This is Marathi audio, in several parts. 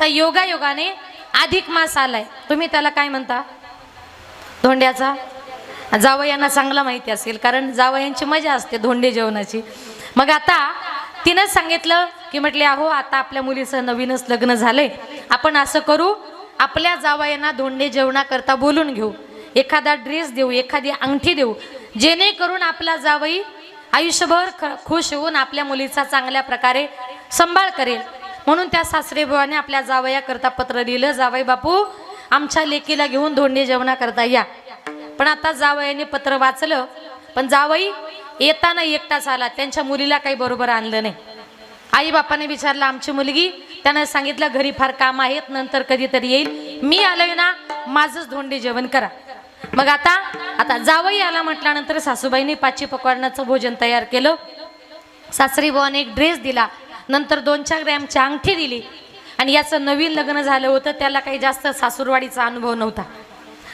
आता योगायोगाने अधिक मास आलाय, तुम्ही त्याला काय म्हणता? धोंड्याचा. जावयांना चांगला माहिती असेल, कारण जावयांची मजा असते धोंडे जेवणाची. मग आता तिनं सांगितलं की म्हटले अहो आता आपल्या मुलीचं नवीनच लग्न झालंय, आपण असं करू आपल्या जावयांना धोंडे जेवणाकरता बोलून घेऊ, एखादा ड्रेस देऊ, एखादी अंगठी देऊ, जेणेकरून आपला जावई आयुष्यभर खुश होऊन आपल्या मुलीचा चांगल्या प्रकारे सांभाळ करेल. म्हणून त्या सासरेबुवाने आपल्या जावयाकरता पत्र लिहिलं, जावई बापू आमच्या लेकीला घेऊन धोंडे जेवणाकरता या. पण आता जावयाने पत्र वाचलं, पण जावई येताना एकटाच आला, त्यांच्या मुलीला काही बरोबर आणलं नाही. आई बापाने विचारलं आमची मुलगी, त्यानं सांगितलं घरी फार काम आहेत, नंतर कधीतरी येईल, मी आलोय ना माझंच धोंडे जेवण करा. मग आता जावई आला म्हटल्यानंतर सासूबाईने पाची पकवानाचं भोजन तयार केलं. सासरी बुवाने एक ड्रेस दिला, नंतर 2-4 ग्रॅमची अंगठी दिली. आणि याचं नवीन लग्न झालं होतं, त्याला काही जास्त सासूरवाडीचा अनुभव नव्हता.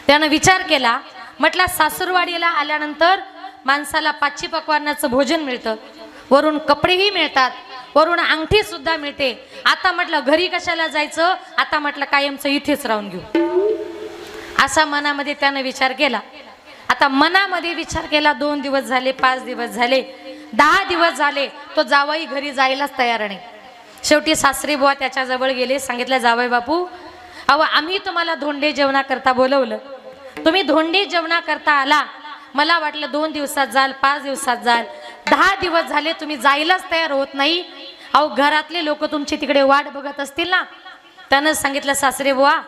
त्यानं विचार केला, म्हटलं सासूरवाडीला आल्यानंतर माणसाला पाची पकवानाचं भोजन मिळतं, वरून कपडेही मिळतात, वरून अंगठी सुद्धा मिळते. आता म्हटलं घरी कशाला जायचं, आता म्हटलं कायमचं इथेच राहून घेऊ, असा मनामध्ये त्यानं विचार केला. आता मनामध्ये विचार केला, 2 दिवस झाले, 5 दिवस झाले, 10 दिवस झाले, तो जावई घरी जायलाच तयार नाही. शेवटी सासरी बुवा त्याच्याजवळ गेले, सांगितलं जावई बापू अहो आम्ही तुम्हाला धोंडे जेवणाकरता बोलवलं, तुम्ही धोंडे जेवणाकरता आला, मला वाटलं 2 दिवसात जाल, 5 दिवसात जाल, 10 दिवस झाले तुम्ही जायलाच तयार होत नाही. अहो घरातले लोक तुमची तिकडे वाट बघत असतील ना. त्यानं सांगितलं सासरे बुवा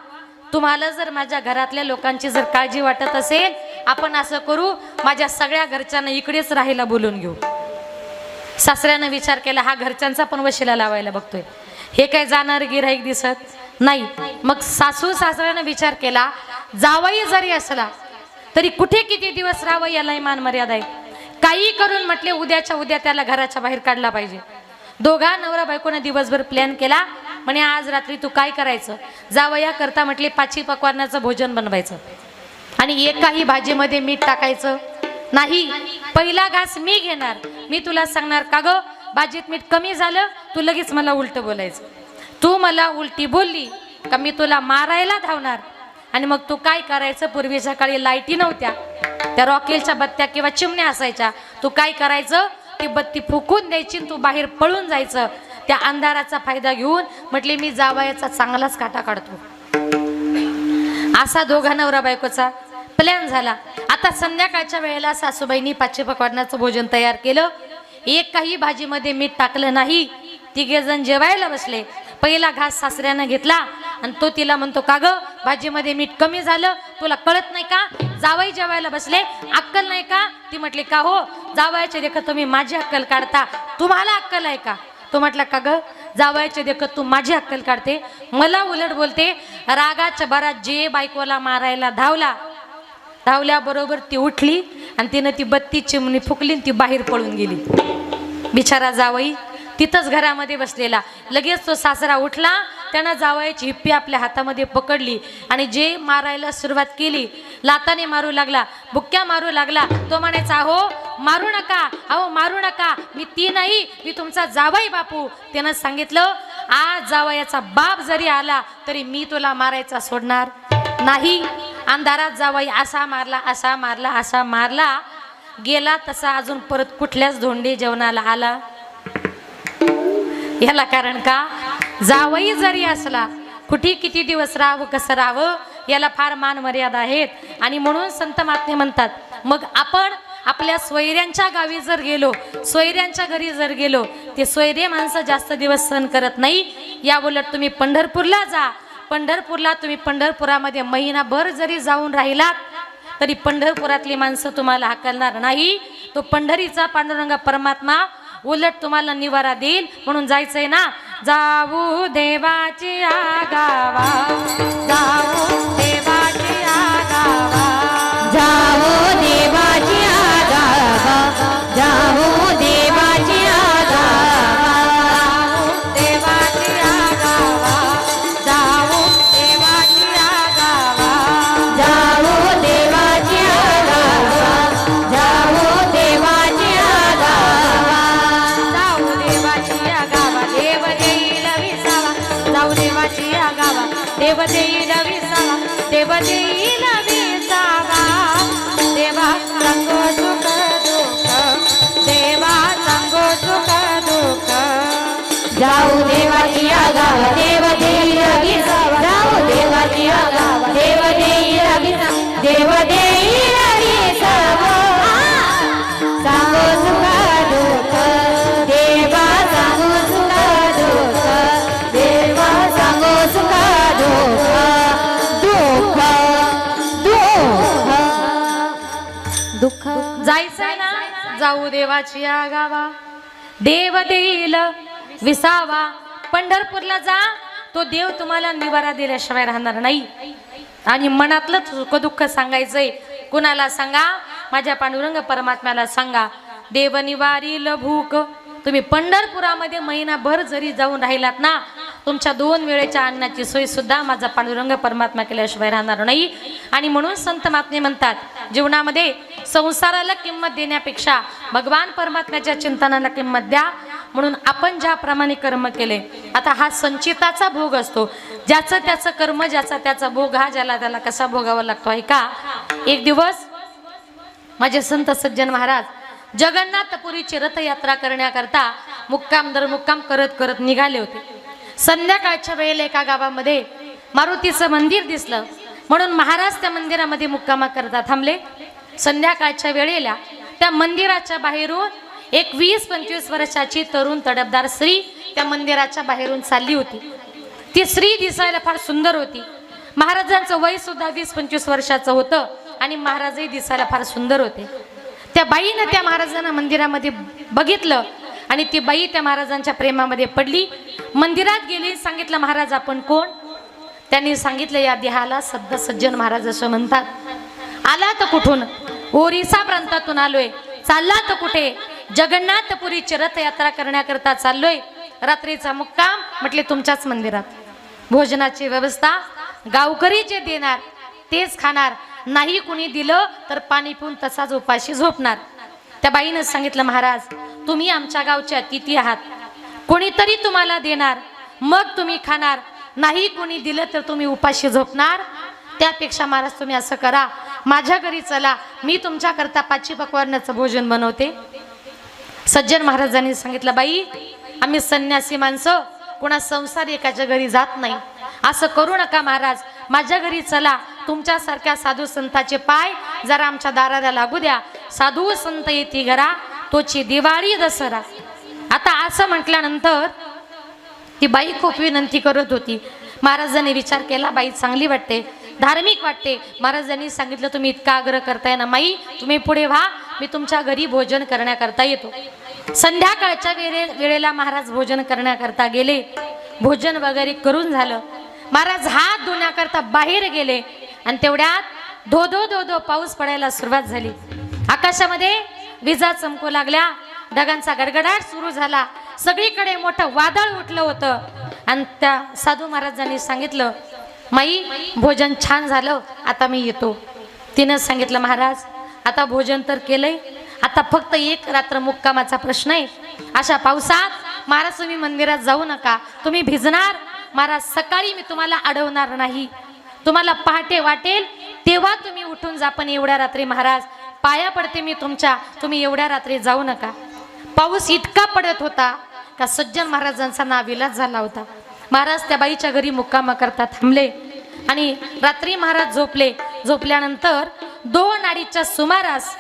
तुम्हाला जर माझ्या घरातल्या लोकांची जर काळजी वाटत असेल, आपण असं करू माझ्या सगळ्या घरच्यांना इकडेच राहायला बोलून घेऊ. सासऱ्यानं विचार केला हा घरच्यांचा पण वशिला लावायला बघतोय, हे काय जाणार गिऱ्हाईक दिसत नाही. मग सासू सासऱ्यानं विचार केला जावई जरी असला तरी कुठे किती दिवस राहावं याला मान मर्यादा आहे. काही करून म्हटले उद्याच्या उद्या त्याला घराच्या बाहेर काढला पाहिजे. दोघा नवरा बायकोने दिवसभर प्लॅन केला, म्हणे आज रात्री तू काय करायचं, जावया करता म्हटले पाची पकवानाचं भोजन बनवायचं आणि एकाही भाजीमध्ये मीठ टाकायचं नाही. पहिला घास मी घेणार, मी तुला सांगणार का ग भाजीत मीठ कमी झालं, तू लगेच मला उलट बोलायचं, तू मला उलटी बोलली का मी तुला मारायला धावणार. आणि मग तू काय करायचं, पूर्वीच्या काळी लाईटी नव्हत्या, त्या रॉकेलच्या बत्त्या किंवा चिमण्या असायच्या, तू काय करायचं ती बत्ती फुकून द्यायची, तू बाहेर पळून जायचं. त्या अंधाराचा फायदा घेऊन म्हटले मी जावयाचा चांगलाच काटा काढतो. असा दोघा नवरा बायकोचा प्लॅन झाला. आता संध्याकाळच्या वेळेला सासूबाईंनी पाची पकवानाचं भोजन तयार केलं, एक काही भाजीमध्ये मीठ टाकलं नाही. तिघे जण जेवायला बसले. पहिला घास सासऱ्यानं घेतला आणि तो तिला म्हणतो का ग भाजीमध्ये मीठ कमी झालं, तुला कळत नाही का, जावई जेवायला बसले अक्कल नाही का. ती म्हटली का हो जावयाचे देखत तुम्ही माझी अक्कल काढता, तुम्हाला अक्कल आहे का. तो म्हटला का ग जावयाचे देखत तू माझी अक्कल काढते, मला उलट बोलते. रागाच्या भरात जे बायकोला मारायला धावल्याबरोबर ती उठली आणि तिनं ती बत्ती चिमणी फुकली आणि ती बाहेर पळून गेली. बिचारा जावई तिथंच घरामध्ये बसलेला. लगेच तो सासरा उठला, त्यानं जावयाची हिप्पी आपल्या हातामध्ये पकडली आणि जे मारायला सुरुवात केली, लाताने मारू लागला, बुक्क्या मारू लागला. तो म्हणायचा अहो मारू नका, अहो मारू नका, मी ती नाही, मी तुमचा जावई बापू. त्यानं सांगितलं आज जावयाचा बाप जरी आला तरी मी तुला मारायचा सोडणार नाही. अंधारात जावई असा मारला, असा मारला, असा मारला, गेला तसा अजून परत कुठल्याच धोंडे जेवणाला आला. याला कारण का, जावई जरी असला कुठे किती दिवस राहावं, कसं राहावं याला फार मान मर्यादा आहेत. आणि म्हणून संत महात्मे म्हणतात मग आपण आपल्या सोयऱ्यांच्या गावी जर गेलो, सोयऱ्यांच्या घरी जर गेलो, ते सोयरे माणसं जास्त दिवस सहन करत नाही. या उलट तुम्ही पंढरपूरला जा, पंढरपूरला तुम्ही पंढरपुरामध्ये महिनाभर जरी जाऊन राहिलात तरी पंढरपुरातली माणसं तुम्हाला हाकलणार नाही. तो पंढरीचा पांडुरंग परमात्मा उलट तुम्हाला निवारा देईल. म्हणून जायचंय ना, जाऊ देवाची आगावा, जाऊ देवाची आगावा, जाओ देवाची आगावा, जाओ देवाची आगावा, देवाची आगावा, जाऊ देवाची आगावा, जाओ देवाची आगावा, जाओ देवाची आगावा, जाऊ देवाची आगावा, देव येईल विसावा, जाऊ देवा देवाची या गावा देव देईल विसावा देव देईल विसावा देवा सांगो सुख दुःख देवा सांगो सुख दुःख जाऊ देवाची गावा देव देईल विसावा जाऊ देवाची गावा देव देईल विसावा देव देईल विसावा सांगो सुख दुःख देवा सांगो सुख दुःख देवा सांगो सुख दुःख दुःख दुःख जायचंय ना जाऊ देवाची या गावा देव देईल विसावा पंढरपूरला जा तो देव तुम्हाला निवारा दिल्याशिवाय राहणार नाही आणि मनातलं सुख दुःख सांगायचंय कुणाला सांगा माझ्या पांडुरंग परमात्म्याला सांगा देव निवारील भूक तुम्ही पंढरपुरामध्ये महिनाभर जरी जाऊन राहिलात ना तुमच्या 2 वेळेच्या अन्नाची सोय सुद्धा माझा पांडुरंग परमात्मा केल्याशिवाय राहणार नाही आणि म्हणून संत महात्मे म्हणतात जीवनामध्ये संसाराला किंमत देण्यापेक्षा भगवान परमात्म्याच्या चिंतनाला किंमत द्या म्हणून आपण ज्याप्रमाणे कर्म केले आता हा संचिताचा भोग असतो ज्याचं त्याचं कर्म ज्याचा त्याचा भोग हा ज्याला त्याला कसा भोगावा लागतो आहे का एक दिवस माझे संत सज्जन महाराज जगन्नाथपुरीची रथयात्रा करण्याकरता मुक्काम दर मुक्काम करत करत निघाले होते संध्याकाळच्या वेळेला एका गावामध्ये मारुतीचं मंदिर दिसलं म्हणून महाराज त्या मंदिरामध्ये मुक्कामा करता थांबले संध्याकाळच्या वेळेला त्या मंदिराच्या बाहेरून एक 20-25 वर्षाची तरुण तडफदार स्त्री त्या मंदिराच्या बाहेरून चालली होती ती स्त्री दिसायला फार सुंदर होती महाराजांचं वय सुद्धा 20-25 वर्षाचं होतं आणि महाराजही दिसायला फार सुंदर होते त्या बाईनं त्या महाराजांना मंदिरामध्ये बघितलं आणि ती बाई त्या महाराजांच्या प्रेमामध्ये पडली मंदिरात गेली सांगितलं महाराज आपण कोण त्यांनी सांगितलं या देहाला सद्द सज्जन महाराज असं म्हणतात आला तर कुठून ओरिसा प्रांतातून आलोय चालला तर कुठे जगन्नाथपुरीची रथयात्रा करण्याकरता चाललोय रात्रीचा मुक्काम म्हटले तुमच्याच मंदिरात भोजनाची व्यवस्था गावकरी जे देणार तेच खाणार नाही कुणी दिलं तर पाणी पिऊन तसाच उपाशी झोपणार त्या बाईनं सांगितलं महाराज तुम्ही आमच्या गावचे अतिथी आहात कोणीतरी तुम्हाला देणार मग तुम्ही खाणार नाही कोणी दिलं तर तुम्ही उपाशी झोपणार त्यापेक्षा महाराज तुम्ही असं करा माझ्या घरी चला मी तुमच्याकरता 5 पक्वान्नाचं भोजन बनवते सज्जन महाराजांनी सांगितलं बाई आम्ही संन्यासी माणसं कोणा संसारिकाच्या घरी जात नाही असं करू नका महाराज माझ्या घरी चला तुमच्यासारख्या साधू संताचे पाय जरा आमच्या दाराला लागू द्या साधू संत येती घरा तोची दिवाळी दसरा आता असं म्हटल्यानंतर ती बाई खूप विनंती करत होती महाराजांनी विचार केला बाई चांगली वाटते धार्मिक वाटते महाराजांनी सांगितलं तुम्ही इतका आग्रह करताय ना माई तुम्ही पुढे व्हा मी तुमच्या घरी भोजन करण्याकरता येतो संध्याकाळच्या वेळेला महाराज भोजन करण्याकरता गेले भोजन वगैरे करून झालं महाराज हात धुण्याकरता बाहेर गेले आणि तेवढ्यात धो धो धो धो पाऊस पडायला सुरुवात झाली आकाशामध्ये विजा चमकू लागल्या ढगांचा गडगडाट सुरू झाला सगळीकडे मोठं वादळ उठलं होतं आणि त्या साधू महाराजांनी सांगितलं माई भोजन छान झालं आता मी येतो तिनं सांगितलं महाराज आता भोजन तर केलंय आता फक्त 1 रात्र मुक्कामाचा प्रश्न आहे अशा पावसात महाराज तुम्ही मंदिरात जाऊ नका तुम्ही भिजणार महाराज सकाळी मी तुम्हाला अडवणार नाही तुम्हाला पहाटे वाटेल तेव्हा तुम्ही उठून जा पण एवढ्या रात्री महाराज पाया पडते मी तुमच्या तुम्ही एवढ्या रात्री जाऊ नका पाऊस इतका पडत होता का सज्जन महाराजांचा नाविलाज झाला होता महाराज त्या बाईच्या घरी मुक्कामा करता थांबले आणि रात्री महाराज झोपल्यानंतर 2-2:30च्या सुमारास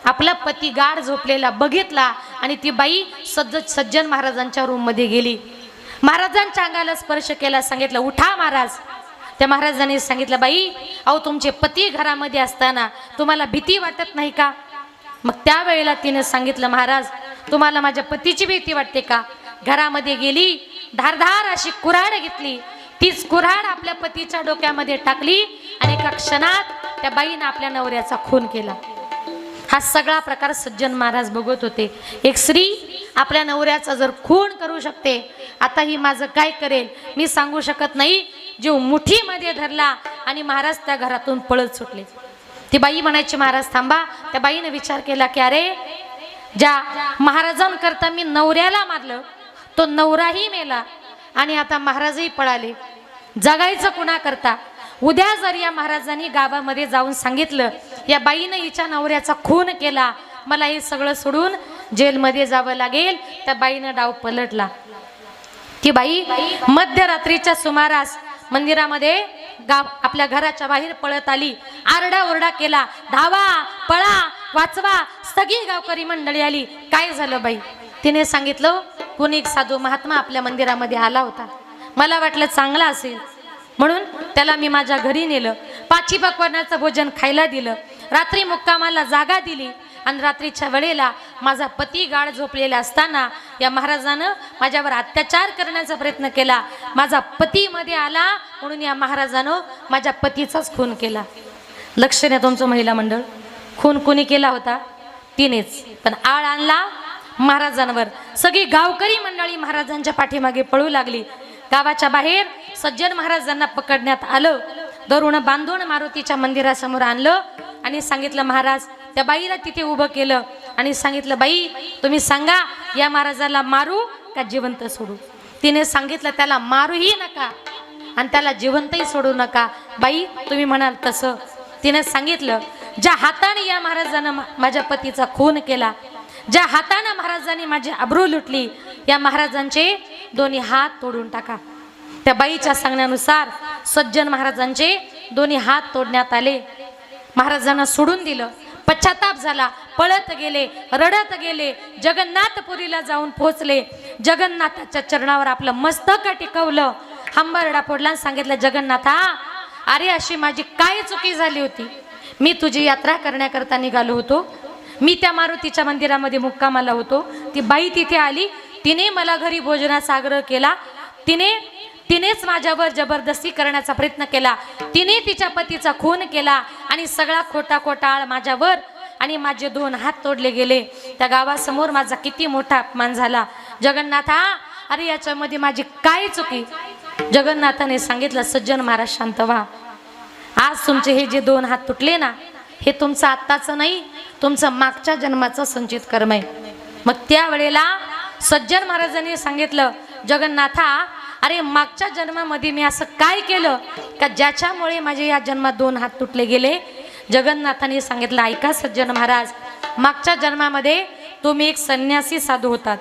आपला पती गाढ झोपलेला बघितला आणि ती बाई सज्जन महाराजांच्या रूम मध्ये गेली महाराजांच्या अंगाला स्पर्श केला सांगितलं उठा महाराज त्या महाराजांनी सांगितलं बाई अहो तुमचे पती घरामध्ये असताना तुम्हाला भीती वाटत नाही का मग त्यावेळेला तिने सांगितलं महाराज तुम्हाला माझ्या पतीची भीती वाटते का घरामध्ये गेली धारधार अशी कुऱ्हाड घेतली तीच कुऱ्हाड आपल्या पतीच्या डोक्यामध्ये टाकली आणि एका क्षणात त्या बाईने आपल्या नवऱ्याचा खून केला हा सगळा प्रकार सज्जन महाराज बघत होते एक स्त्री आपल्या नवऱ्याचा जर खून करू शकते आता ही माझं काय करेल मी सांगू शकत नाही जीव मुठीमध्ये धरला आणि महाराज त्या घरातून पळत सुटले ती बाई म्हणायची महाराज थांबा त्या बाईने विचार केला की अरे ज्या महाराजांकरता मी नवऱ्याला मारलं तो नवराही मेला आणि आता महाराजही पळाले. जगायचं कुणा करता? उद्या जर या महाराजांनी गावामध्ये जाऊन सांगितलं या बाईनं हिच्या नवऱ्याचा खून केला, मला हे सगळं सोडून जेलमध्ये जावं लागेल, त्या बाईनं डाव पलटला. ती बाई मध्यरात्रीच्या सुमारास मंदिरामध्ये आपल्या घराच्या बाहेर पळत आली. आरडाओरडा केला, धावा, पळा, वाचवा. सगळी गावकरी मंडळी आली. काय झालं बाई? तिने सांगितलं, कोणी एक साधू महात्मा आपल्या मंदिरामध्ये आला होता. मला वाटलं चांगला असेल म्हणून त्याला मी माझ्या घरी नेलं. पाची पक्वान्नाचं भोजन खायला दिलं. रात्री मुक्कामाला जागा दिली आणि रात्रीच्या वेळेला माझा पती गाढ झोपलेला असताना या महाराजानं माझ्यावर अत्याचार करण्याचा प्रयत्न केला. माझा पती मध्ये आला म्हणून या महाराजानं माझ्या पतीचाच खून केला. लक्ष द्या तुमचं महिला मंडळ, खून कोणी केला होता? तिनेच. पण आळ आणला महाराजांवर. सगळी गावकरी मंडळी महाराजांच्या पाठीमागे पळू लागली. गावाच्या बाहेर सज्जन महाराजांना पकडण्यात आलं. धरून बांधून मारुतीच्या मंदिरासमोर आणलं आणि सांगितलं, महाराज, त्या बाईला तिथे उभं केलं आणि सांगितलं, बाई तुम्ही सांगा या महाराजाला मारू का जिवंत सोडू? तिने सांगितलं, त्याला मारूही नका आणि त्याला जिवंतही सोडू नका. बाई तुम्ही म्हणाल तसं. तिने सांगितलं, ज्या हाताने या महाराजानं माझ्या पतीचा खून केला, ज्या हाताने महाराजांनी माझी अब्रू लुटली, या महाराजांचे दोन्ही हात तोडून टाका. त्या बाईच्या सांगण्यानुसार सज्जन महाराजांचे दोन्ही हात तोडण्यात आले. महाराजांना सोडून दिलं. पश्चाताप झाला. पळत गेले, रडत गेले. जगन्नाथपुरीला जाऊन पोहोचले. जगन्नाथाच्या चरणावर आपलं मस्तक टिकवलं. हंबरडा फोडला, सांगितलं, जगन्नाथा, अरे अशी माझी काय चुकी झाली होती? मी तुझी यात्रा करण्याकरता निघालो होतो. मी त्या मारुतीच्या मंदिरामध्ये मुक्कामाला होतो. ती बाई तिथे आली. तिने मला घरी भोजनाचा आग्रह केला. तिनेच माझ्यावर जबरदस्ती करण्याचा प्रयत्न केला. तिने तिच्या पतीचा खून केला आणि सगळा खोटा खोटाळ माझ्यावर आणि माझे दोन हात तोडले गेले. त्या गावासमोर माझा किती मोठा अपमान झाला. जगन्नाथा, अरे याच्यामध्ये माझी काय चुकी? जगन्नाथाने सांगितलं, सज्जन महाराज शांत व्हा. आज तुमचे हे जे दोन हात तुटले ना, हे तुमचं आत्ताचं नाही, तुमचं मागच्या जन्माचं संचित कर्म आहे. मग त्यावेळेला सज्जन महाराजांनी सांगितलं, जगन्नाथा, अरे मागच्या जन्मामध्ये मी असं काय केलं का ज्याच्यामुळे माझे या जन्मात दोन हात तुटले गेले? जगन्नाथांनी सांगितलं, ऐका सज्जन महाराज, मागच्या जन्मामध्ये तुम्ही एक संन्यासी साधू होतात.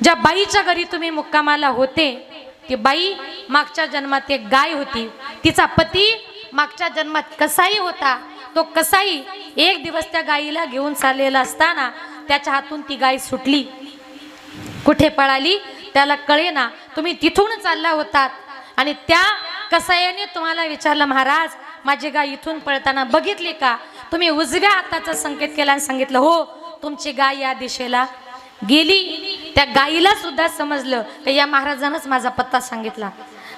ज्या बाईच्या घरी तुम्ही मुक्कामाला होते, ती बाई मागच्या जन्मात एक गाय होती. तिचा पती मागच्या जन्मात कसाई होता. तो कसाई एक दिवस त्या गाईला घेऊन चाललेला असताना त्याच्या हातून ती गाय सुटली. कुठे पळाली त्याला कळेना. तुम्ही तिथून चालला होतात आणि त्या कसायाने तुम्हाला विचारलं, महाराज माझी गाय इथून पळताना बघितली का? तुम्ही उजव्या हाताचा संकेत केला आणि सांगितलं, हो तुमची गाय या दिशेला गेली. त्या गाईला सुद्धा समजलं की या महाराजानंच माझा पत्ता सांगितला.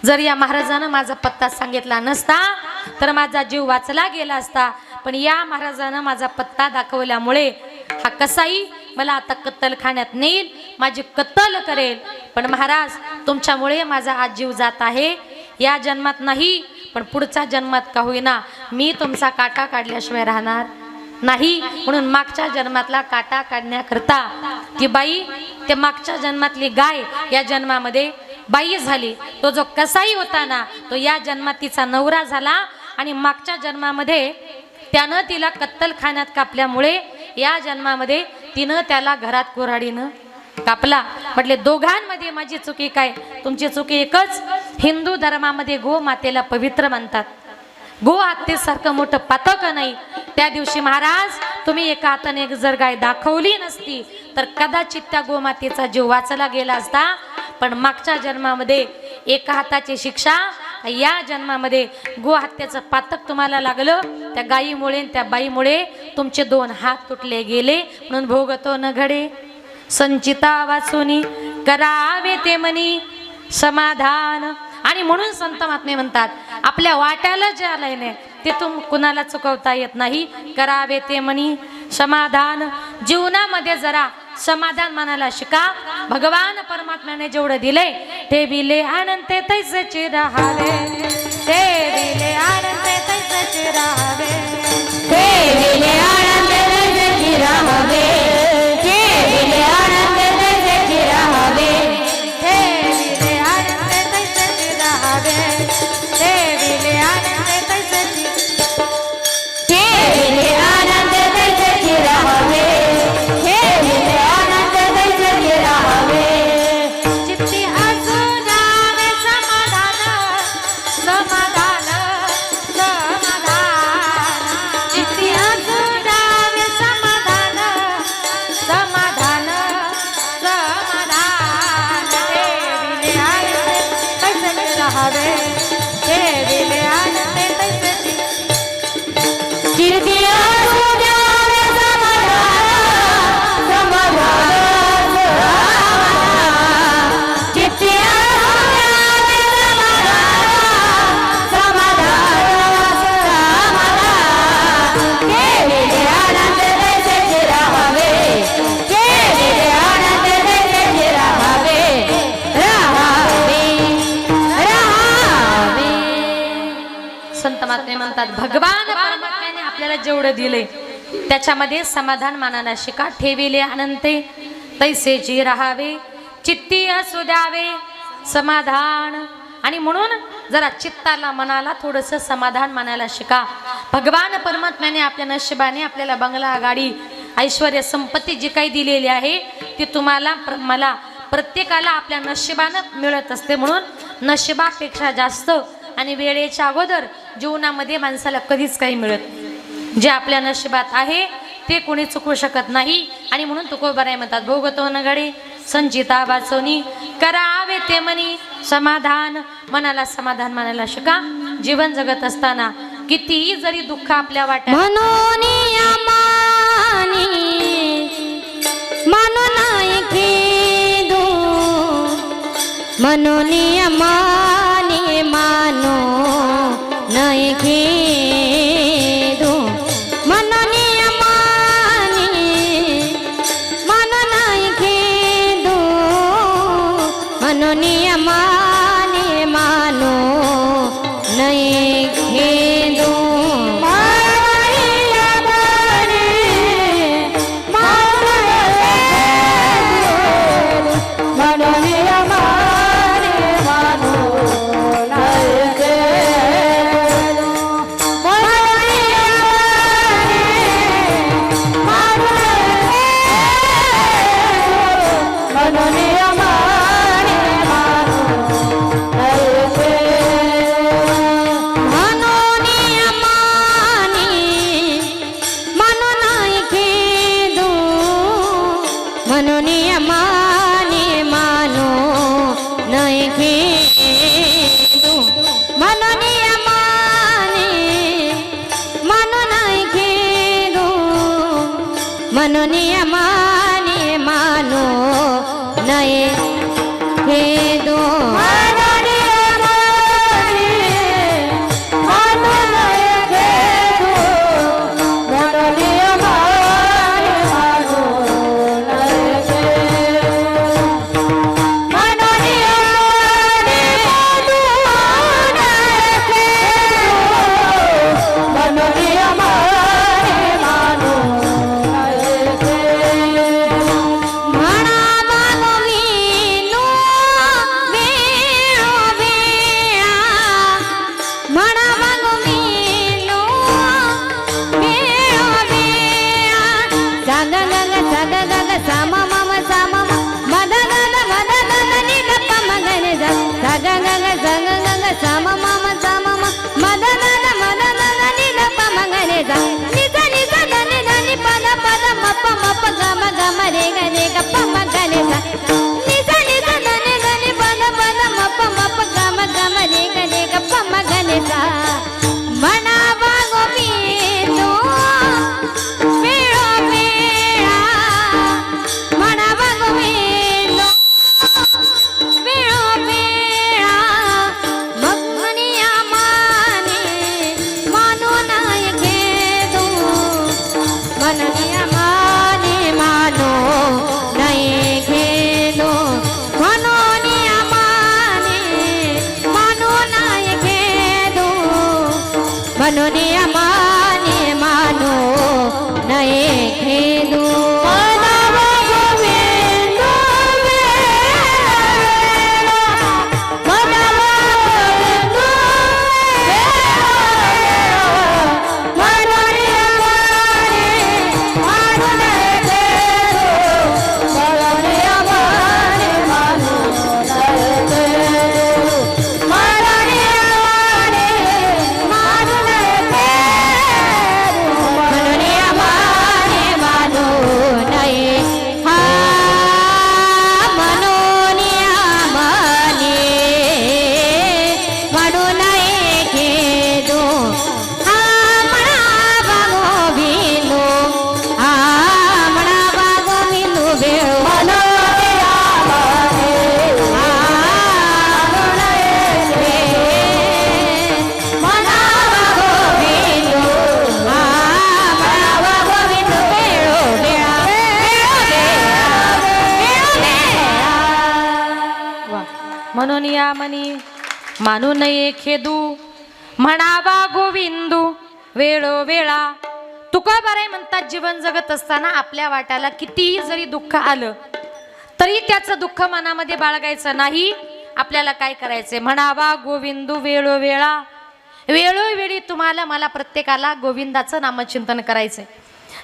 जर या महाराजानं माझा पत्ता सांगितला नसता तर माझा जीव वाचला गेला असता. पण या महाराजानं माझा पत्ता दाखवल्यामुळे हा कसाई मला आता कत्तलखान्यात नेईल, माझी कत्तल करेल. पण महाराज तुमच्यामुळे माझा आज जीव जात आहे. या जन्मात नाही पण पुढच्या जन्मात का होईना मी तुमचा काटा काढल्याशिवाय राहणार नाही. म्हणून मागच्या जन्मातला काटा काढण्याकरता ती बाई, ते मागच्या जन्मातली गाय या जन्मामध्ये बाई झाली. तो जो कसाई होता ना, तो या जन्मात तिचा नवरा झाला आणि मागच्या जन्मामध्ये त्यानं तिला कत्तलखान्यात कापल्यामुळे या जन्मामध्ये तिनं त्याला घरात कुऱ्हाडीनं कापला. म्हटले दोघांमध्ये माझी चुकी काय? तुमची चुकी एकच, हिंदू धर्मामध्ये गो मातेला पवित्र मानतात. गो हत्येसारखं मोठं पातक नाही. त्या दिवशी महाराज तुम्ही एका हाताने जर गाय दाखवली नसती तर कदाचित त्या गोमातेचा जीव वाचला गेला असता. पण मागच्या जन्मामध्ये एका हाताची शिक्षा, या जन्मामध्ये गो हत्याचं पातक तुम्हाला लागलं. त्या गायीमुळे त्या बाईमुळे तुमचे दोन हात तुटले गेले. म्हणून भोगतो न घडे संचिता वाचुनी करावे ते मनी समाधान. आणि म्हणून संत महात्मे म्हणतात, आपल्या वाट्याला जे आलंय नाही ते कुणाला चुकवता येत नाही. करावे ते मनी समाधान. जीवनामध्ये जरा समाधान मानायला शिका. भगवान परमात्म्याने जेवढं दिले ते विले आनंद तैसेचे राहावे, ते विले आनंद तैसेचे राहावे, ते विले आनंद तैसेचे राहावे, ते विले आनंद तैसेचे राहावे, ते विले आनंद ठेविले आनंद तैसेची ठेविले आनंद तैसेची राहावे ठेविले आनंद तैसेची राहावे चित्ती असू द्यावे समाधान समाधान समाधान चित्ती असू द्यावे समाधान समाधान समाधान ठेविले आनंद तैसेची राहावे ठेविले आनंद तैसेची चित्ती असू द्यावे समाधान समाधान चित्ती असू द्यावे समाधान समाधान ठेविले आनंद तैसेची राहावे ठेविले आनंद तैसेची राहावे राहावे राहावे संत महात्मे म्हणतात भगवान परमात्म्याने आपल्याला जेवढं दिले त्याच्यामध्ये समाधान मानाला शिका ठेविले अनंते तैसेची राहावे चित्ती असू द्यावे समाधान आणि म्हणून जरा चित्ताला मनाला थोडंसं समाधान मानायला शिका भगवान परमात्म्याने आपल्या नशिबाने आपल्याला बंगला गाडी ऐश्वर्य संपत्ती जी काही दिलेली आहे ती तुम्हाला मला प्रत्येकाला आपल्या नशिबानं मिळत असते म्हणून नशिबापेक्षा जास्त आणि वेळेच्या अगोदर जीवनामध्ये माणसाला कधीच काही मिळत जे आपल्या नशिबात आहे ते कोणी चुकवू शकत नाही आणि म्हणून तुकोबाराय म्हणतात भोगतो न घडे संचिता वाचवणी करावे ते मनी समाधान मनाला समाधान मानायला शिका जीवन जगत असताना कितीही जरी दुःख आपल्या वाट्यात म्हणून म्हणून खेदू म्हणून माने मानो नाही खेदू म्हणून माने मानो नाही खेदू म्हणून माने मानो नाही खेदू म्हणून माने मानो नये खेदो म्हणून माने मानो नये खेदू मनी मानू नये खेदू म्हणावा गोविंदू वेळोवेळा. तुकोबाराय म्हणतात जीवन जगत असताना आपल्या वाट्याला कितीही जरी दुःख आलं तरी त्याचं दुःख मनामध्ये बाळगायचं नाही. आपल्याला काय करायचंय, म्हणावा गोविंदू वेळोवेळा. वेळोवेळी तुम्हाला मला प्रत्येकाला गोविंदाचं नामचिंतन करायचंय.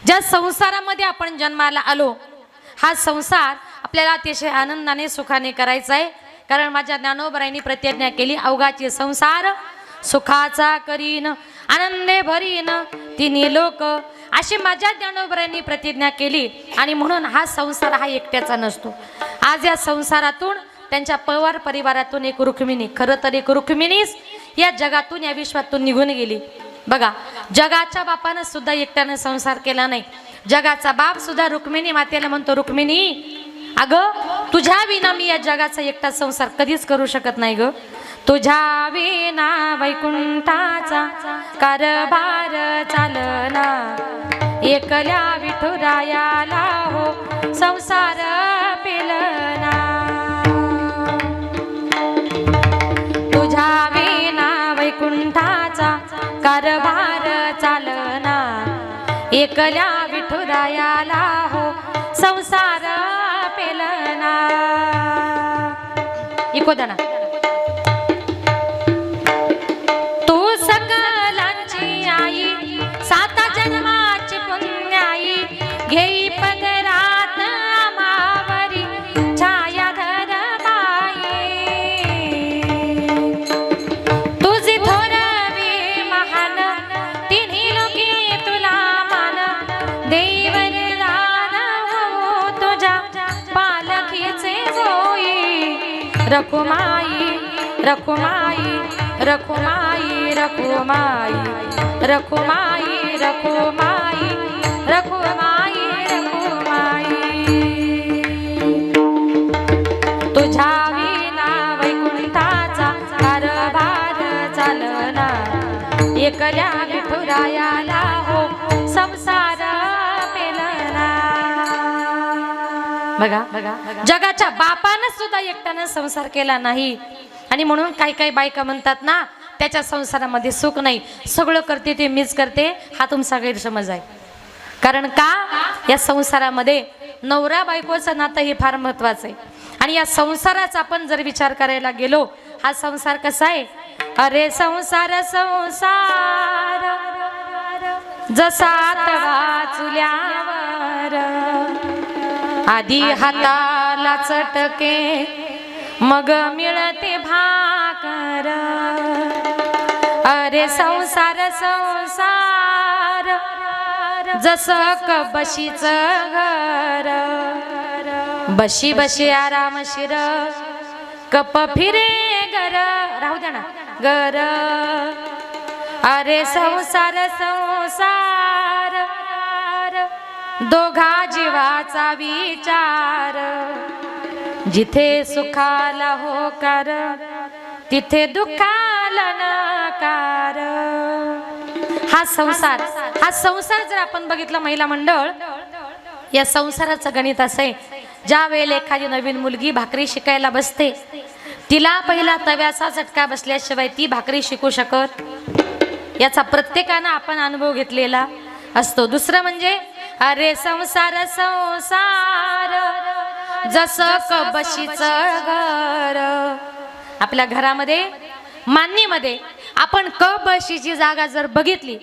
ज्या संसारामध्ये आपण जन्माला आलो हा संसार आपल्याला अतिशय आनंदाने सुखाने करायचा आहे. कारण माझ्या ज्ञानोबरायांनी प्रतिज्ञा केली, अवघाची संसार सुखाचा करीन आनंदे भरीन तिन्ही लोक, अशी माझ्या ज्ञानोबरायांनी प्रतिज्ञा केली. आणि म्हणून हा संसार हा एकट्याचा नसतो. आज या संसारातून त्यांच्या पवार परिवारातून एक रुक्मिणी, खरं तर एक रुक्मिणीच या जगातून या विश्वातून निघून गेली. बघा, जगाच्या बापानं सुद्धा एकट्यानं संसार केला नाही. जगाचा बाप सुद्धा रुक्मिणी मातेला म्हणतो, रुक्मिणी अगं तुझ्या विना मी या जगाचा एकटा संसार कधीच करू शकत नाही ग. तुझ्या विना वैकुंठाचा कारभार चालना, एकल्या विठुरायाला हो संसार पेलना. तुझ्या विना वैकुंठाचा कारभार चालना, एकल्या विठुरायाला हो संसार पेलना. इको दाना. तू सकलांची आई, साता जन्माची पुण्याई, घेई पदरात आमावरी छायाधर बाई. तुझी थोरवी महान तिन्ही लोकी तुला मान, देवर दान हो तुझ्या पालखीचे होई. रखुमाई रखुमाई रखुमाई रखुमाई रखुमाई रखुमाई रखुमाई रखुमाई. तुझ्या विना वैकुंठाचा कारभार चालना, एकल्या विठुरायाला हो संसार पेलना. बघा, जगाच्या बापानं सुद्धा एकट्यानं संसार केला नाही. आणि म्हणून काही काही बायका म्हणतात ना, त्याच्या संसारामध्ये सुख नाही, सगळं करते ते मीच करते. हा तुमचा गैरसमज आहे. कारण का, या संसारामध्ये नवरा बायकोचं नातं हे फार महत्वाचं आहे. आणि या संसाराचा आपण जर विचार करायला गेलो, हा संसार कसा आहे, अरे संसार संसार जसा तवा चुल्यावर, आधी हाताला चटके मग मिळते भाकर. अरे संसार संसार जसं कबशीच घर, बशी बशी आराम शिर कप फिरे घर. राहू द्या ना घर. अरे संसार संसार दोघा जीवाचा विचार, जिथे सुखाला होकार तिथे दुःखाला नकार. हा संसार जर आपण बघितला महिला मंडळ, या संसाराचं गणित असं आहे, ज्या वेळेला एखादी नवीन मुलगी भाकरी शिकायला बसते, तिला पहिला तव्याचा झटका बसल्याशिवाय ती भाकरी शिकू शकत. याचा प्रत्येकानं आपण अनुभव घेतलेला असतो. दुसरं म्हणजे अरे संसार संसार जसं कबशीच घर. आपल्या घरामध्ये मान्नीमध्ये आपण बशीची जागा जर बघितली,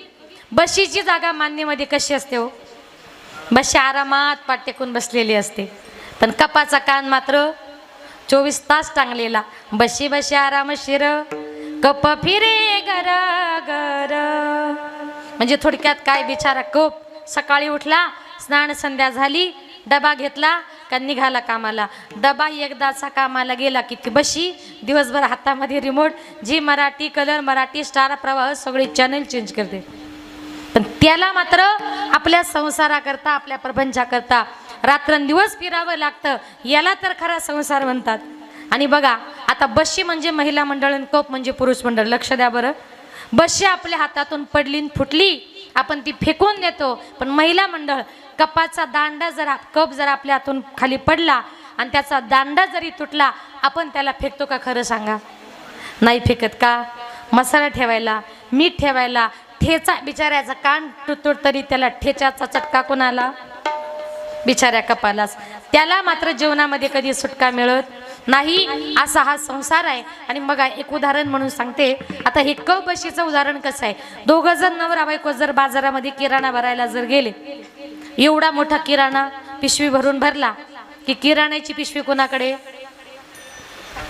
बशीची जागा मान्नीमध्ये कशी असते हो, बशी आरामात पाठ टेकून बसलेली असते. पण कपाचा कान मात्र 24 तास टांगलेला. बशी बशी आराम शिर कप फिरे घर घर. म्हणजे थोडक्यात काय, बिचारा कप सकाळी उठला, स्नान संध्या झाली, डबा घेतला का निघाला कामाला. डबा एकदाचा कामाला गेला की ती बशी दिवसभर हातामध्ये रिमोट, जी मराठी, कलर मराठी, स्टार प्रवाह सगळे चॅनल चेंज करते. पण त्याला मात्र आपल्या संसाराकरता, आपल्या प्रपंचाकरता रात्रंदिवस फिरावं लागतं. याला तर खरा संसार म्हणतात. आणि बघा आता बशी म्हणजे महिला मंडळ आणि कप म्हणजे पुरुष मंडळ. लक्ष द्या बरं, बशी आपल्या हातातून पडली फुटली आपण ती फेकून देतो, पण महिला मंडळ कपाचा दांडा जर कप जर आपल्या हातून खाली पडला आणि त्याचा दांडा जरी तुटला आपण त्याला फेकतो का? खरं सांगा, नाही फेकत का? मसाला ठेवायला, मीठ ठेवायला, ठेचा बिचाऱ्याचा कान तुटतो तरी त्याला ठेच्याचा चटका कोणाला? बिचाऱ्या कपालास. त्याला मात्र जीवनामध्ये कधी सुटका मिळत नाही. असा हा संसार आहे. आणि मग एक उदाहरण म्हणून सांगते. आता हे कप बशीचं उदाहरण कसं आहे? दोघं जण नवरा बायको जर बाजारामध्ये किराणा भरायला जर गेले, एवढा मोठा किराणा पिशवी भरून भरला की किराण्याची पिशवी कोणाकडे?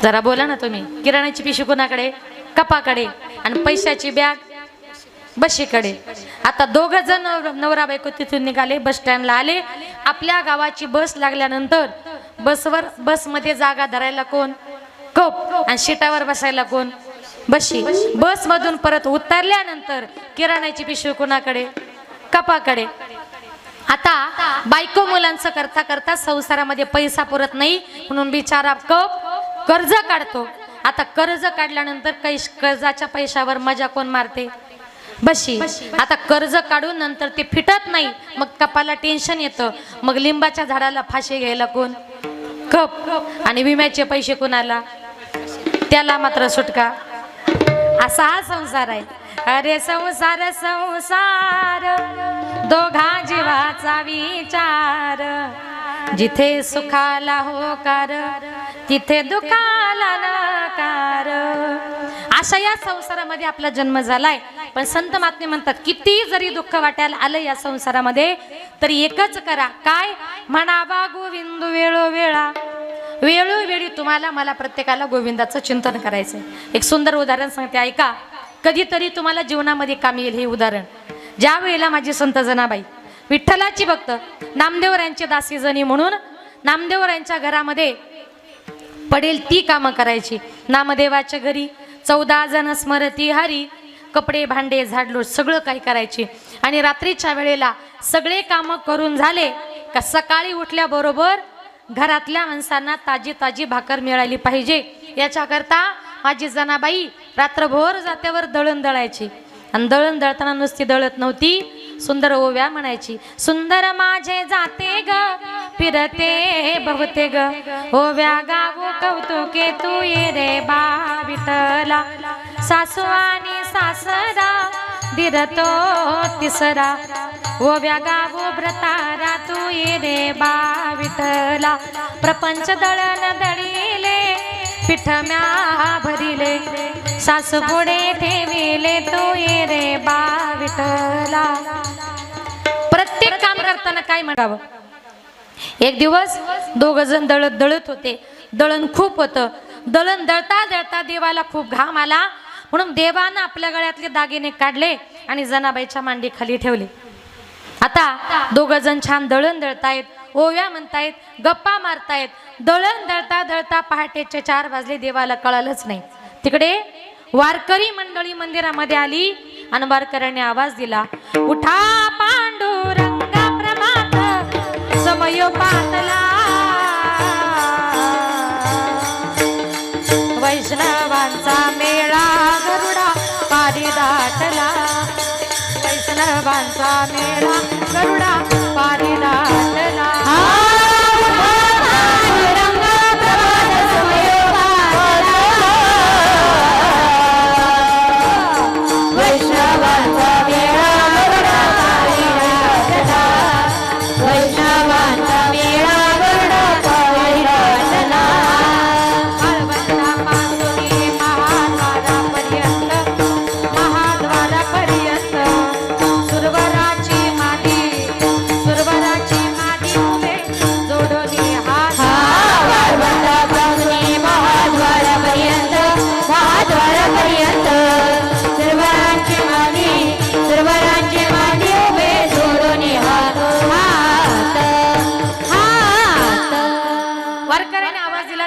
जरा बोला ना तुम्ही. किराण्याची पिशवी कोणाकडे? कपाकडे. आणि पैशाची बॅग बशीकडे. आता दोघं जण नवरा बायको तिथून निघाले, बस स्टँडला आले. आपल्या गावाची बस लागल्यानंतर बसमध्ये जागा धरायला कोण? कप. आणि सीटावर बसायला कोण? बशी. बसमधून परत उतरल्यानंतर किराण्याची पिशवी कोणाकडे? कपाकडे. आता बायको मुलांचं करता करता संसारामध्ये पैसा पुरत नाही म्हणून बिचारा कप कर्ज काढतो. आता कर्ज काढल्यानंतर कर्जाच्या पैशावर मजा कोण मारते? बशी. आता कर्ज काढून नंतर ते फिटत नाही, मग कपाला टेन्शन येतं. मग लिंबाच्या झाडाला फाशी घ्यायला कोण? कप. आणि विम्याचे पैसे कोणाला? त्याला मात्र सुटका. असा हा संसार आहे. अरे संसार संसार दोघा जीवाचा विचार, जिथे सुखाला होकार तिथे दुखाला नकार. अशा या संसारामध्ये आपला जन्म झालाय. पण संत महात्मे म्हणतात किती जरी दुःख वाटायला आलं या संसारामध्ये तरी एकच करा. काय म्हणावा? गोविंद वेळोवेळा. वेळोवेळी तुम्हाला मला प्रत्येकाला गोविंदाचं चिंतन करायचंय. एक सुंदर उदाहरण सांगते, ऐका. कधीतरी तुम्हाला जीवनामध्ये काम येईल हे उदाहरण. ज्या वेळेला माझी संत जनाबाई विठ्ठलाची भक्त नामदेवरायांची दासी जणी म्हणून नामदेवरायांच्या घरामध्ये पडेल ती कामं करायची. नामदेवाच्या घरी 14 जण स्मरती हरी, कपडे भांडे झाडलोट सगळं काही करायची. आणि रात्रीच्या वेळेला सगळे कामं करून झाले का सकाळी उठल्याबरोबर घरातल्या माणसांना ताजी ताजी भाकर मिळाली पाहिजे याच्याकरता माझी जनाबाई रात्रभर जात्यावर दळण दळायची. आणि दळण दळताना नुसती दळत नव्हती, सुंदर ओव्या म्हणायची. सुंदर माझे जाते ग फिरते बहुते ग, ओव्या गावो कौतुके तू ये रे बा विठ्ठला. सासू आणि सासरा दिरतो तिसरा, ओव्या गावो व्रतारा तू ये रे बा विठ्ठला. प्रपंच दळण दळिले पिठ म्या भरिले, सासू पुढे ठेविले तू ये रे बा विठ्ठला. प्रत्येक काम करताना काय म्हणावं? एक दिवस दोघ जण दळत होते. दळण खूप होतं. दळण दळता दळता देवाला खूप घाम आला म्हणून देवानं आपल्या गळ्यातले दागिने काढले आणि जनाबाईच्या मांडी खाली ठेवले. आता दोघ जण छान दळण दळतायत, ओव्या म्हणतायत, गप्पा मारतायत. दळण दळता दळता पहाटेचे 4 वाजले. देवाला कळालंच नाही. तिकडे वारकरी मंडळी मंदिरामध्ये आली आणि वारकऱ्यांनी आवाज दिला, उठा पांडुरंगा प्रमाथ समयो पातला, वैष्णवांचा मेळा गरुडा पारी दाटला, वैष्णवांचा मेळा गरुडा पारी दाटला.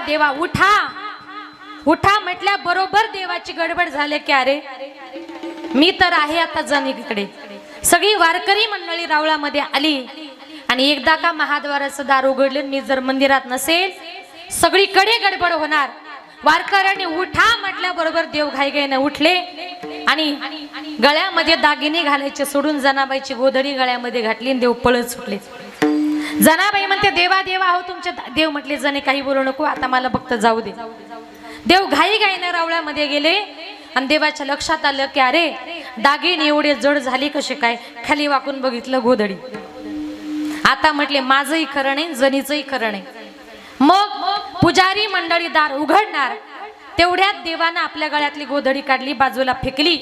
देवा उठा उठा म्हटल्या बरोबर देवाची गडबड झाली की अरे मी तर आहे आता जणीकडे. सगळी वारकरी मंडळी रावळामध्ये आली आणि एकदा का महाद्वाराचं दार उघडलं, मी जर मंदिरात नसेल सगळीकडे गडबड होणार. वारकऱ्यांनी उठा म्हटल्या बरोबर देव घाईघाईने उठले आणि गळ्यामध्ये दागिने घालायचे सोडून जनाबाईची गोधडी गळ्यामध्ये घातली आणि देव पळत सुटले. जनाबाई म्हणते देवा देवा हो तुमचे देव म्हटले जणे काही बोलू नको आता मला फक्त जाऊ दे. देव घाई घाईने रावळ्यामध्ये गेले आणि देवाच्या लक्षात आलं की अरे दागिने एवढे जड झाले कसे काय. खाली वाकून बघितलं गोधडी. आता म्हटले माझंही खरं नाही जणीचंही खरं नाही. मग पुजारी मंडळी दार उघडणार तेवढ्यात देवानं आपल्या गळ्यातली गोधडी काढली बाजूला फेकली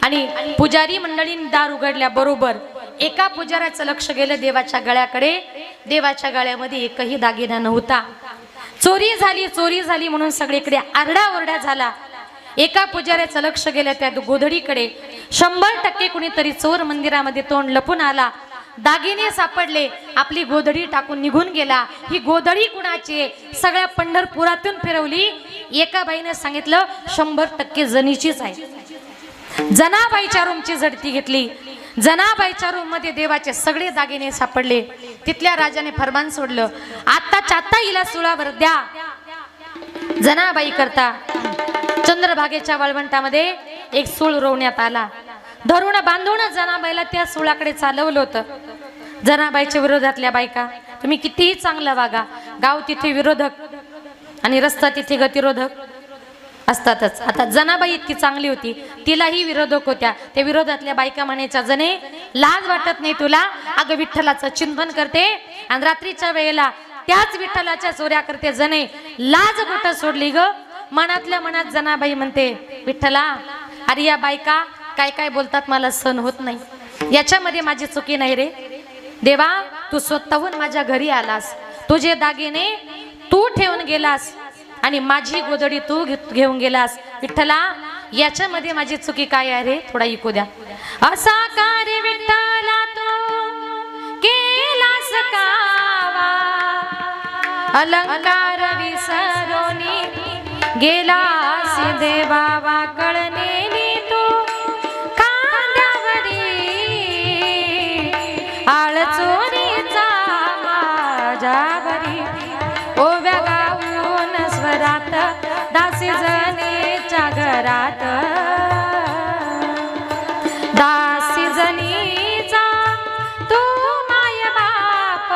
आणि पुजारी मंडळीने दार उघडल्या बरोबर एका पुजाऱ्याचं लक्ष गेलं देवाच्या गळ्याकडे. देवाच्या गळ्यामध्ये एकही दागिना नव्हता. चोरी झाली म्हणून सगळीकडे आरडाओरडा झाला. एका पुजाऱ्याचं लक्ष गेलं त्या गोधडीकडे. 100% कुणीतरी चोर मंदिरामध्ये तोंड लपून आला. दागिने सापडले. आपली गोधडी टाकून निघून गेला. ही गोधडी कुणाची आहे? सगळ्या पंढरपुरातून फिरवली. एका बाईने सांगितलं 100% जनीचीच आहे. जनाबाईच्या रूमची झडती घेतली. जनाबाईच्या रूम मध्ये देवाचे सगळे दागिने सापडले. तिथल्या राजाने फरमान सोडलं आत्ताच्या आत्ता हिला सुळावर द्या. जनाबाई करता चंद्रभागेच्या वाळवंटामध्ये एक सूळ रोवण्यात आला. धरून बांधून जनाबाईला त्या सुळाकडे चालवलं होतं. जनाबाईच्या विरोधातल्या बायका तुम्ही कितीही चांगलं वागा गाव तिथे विरोधक आणि रस्ता तिथे गतिरोधक असतातच. आता जनाबाई इतकी चांगली होती तिलाही विरोधक होत्या. त्या विरोधातल्या बायका म्हणायच्या जने लाज वाटत नाही तुला? अगं विठ्ठलाचं चिंतन करते आणि रात्रीच्या वेळेला त्याच विठ्ठलाच्या चोऱ्या करते. जने लाज कुठं सोडली ग? मनातल्या मनात जनाबाई म्हणते विठ्ठला अरे या बायका काय काय बोलतात मला सहन होत नाही. याच्यामध्ये माझी चुकी नाही रे देवा. तू स्वतःहून माझ्या घरी आलास. तुझे दागिने तू ठेवून गेलास आणि माझी गोधडी तू घेऊन गेलास. विठ्ठला याच्यामध्ये माझी चुकी काय आहे रे? थोडा ऐकू द्या. असा कार्य विठ्ठला तू केलास कावा अलंकार विसरोनी गेलास देवा कळनेली तू कांद्यावरी आळ चोरीचा माझ्यावरी ओव्या गाऊन स्वरात दासी जनीच्या घरात दासी जनीचा तू माय बाप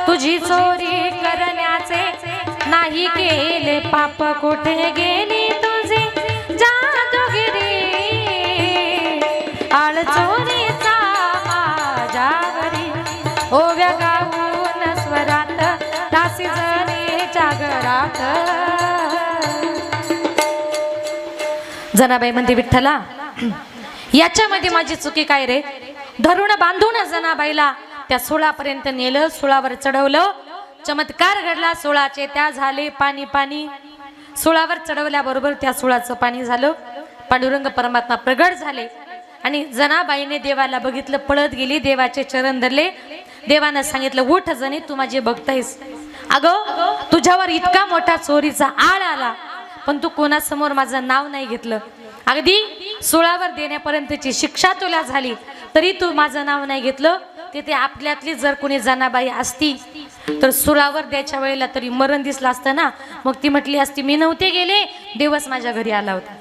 तुझी चोरी करण्याचे नाही केले पाप. कुठे गेली तुझी जादूगिरी आळ चोरीचा माझ्यावरी ओव्या गाऊन स्वरात दासी जनीच्या घरात. जनाबाई म्हणते विठ्ठला याच्यामध्ये माझी चुकी काय रे? धरून बांधून जनाबाईला त्या सुळापर्यंत नेलं. सुळावर चढवलं. चमत्कार घडला. सुळाचे त्या झाले पाणी पाणी. सुळावर चढवल्याबरोबर त्या सुळाचं पाणी झालं. पांडुरंग परमात्मा प्रगट झाले आणि जनाबाईने देवाला बघितलं. पळत गेली. देवाचे चरण धरले. देवानं सांगितलं उठ जणी तू माझे बघतायस. अगं तुझ्यावर इतका मोठा चोरीचा आळ आला पण तू कोणासमोर माझं नाव नाही घेतलं. अगदी सुळावर देण्यापर्यंतची शिक्षा तुला झाली तरी तू माझं नाव नाही घेतलं. तिथे आपल्यातली जर कोणी जनाबाई असती तर सुळावर द्यायच्या वेळेला तरी मरण दिसलं असतं ना. मग ती म्हटली असती मी नव्हते गेले देवच माझ्या घरी आला होता.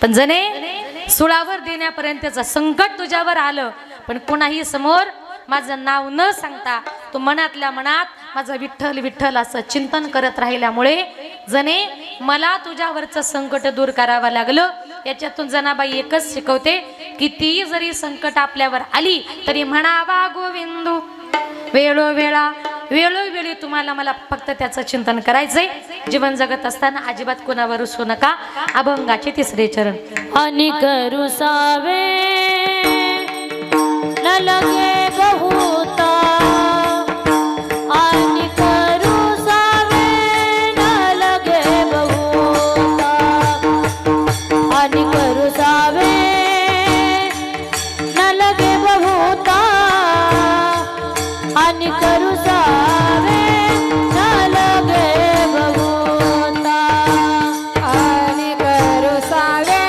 पण जने सुळावर देण्यापर्यंतचं संकट तुझ्यावर आलं पण कोणाही समोर माझं नाव न सांगता तू मनातल्या मनात माझं विठ्ठल विठ्ठल असं चिंतन करत राहिल्यामुळे जने मला तुझ्यावरचं संकट दूर करावं लागलं. याच्यातून जनाबाई एकच शिकवते कितीही जरी संकट आपल्यावर आली तरी म्हणावा गोविंदू वेळोवेळी तुम्हाला मला फक्त त्याचं चिंतन करायचंय. जीवन जगत असताना अजिबात कोणावर रुसू नका. अभंगाचे 3रे चरण. आणि करू सावे न लगे बहुता आणि करू सावे न लगे बहुता आणि करू सावे न लगे बहुता आणि करू सावे न लगे बहुता आणि करू सावे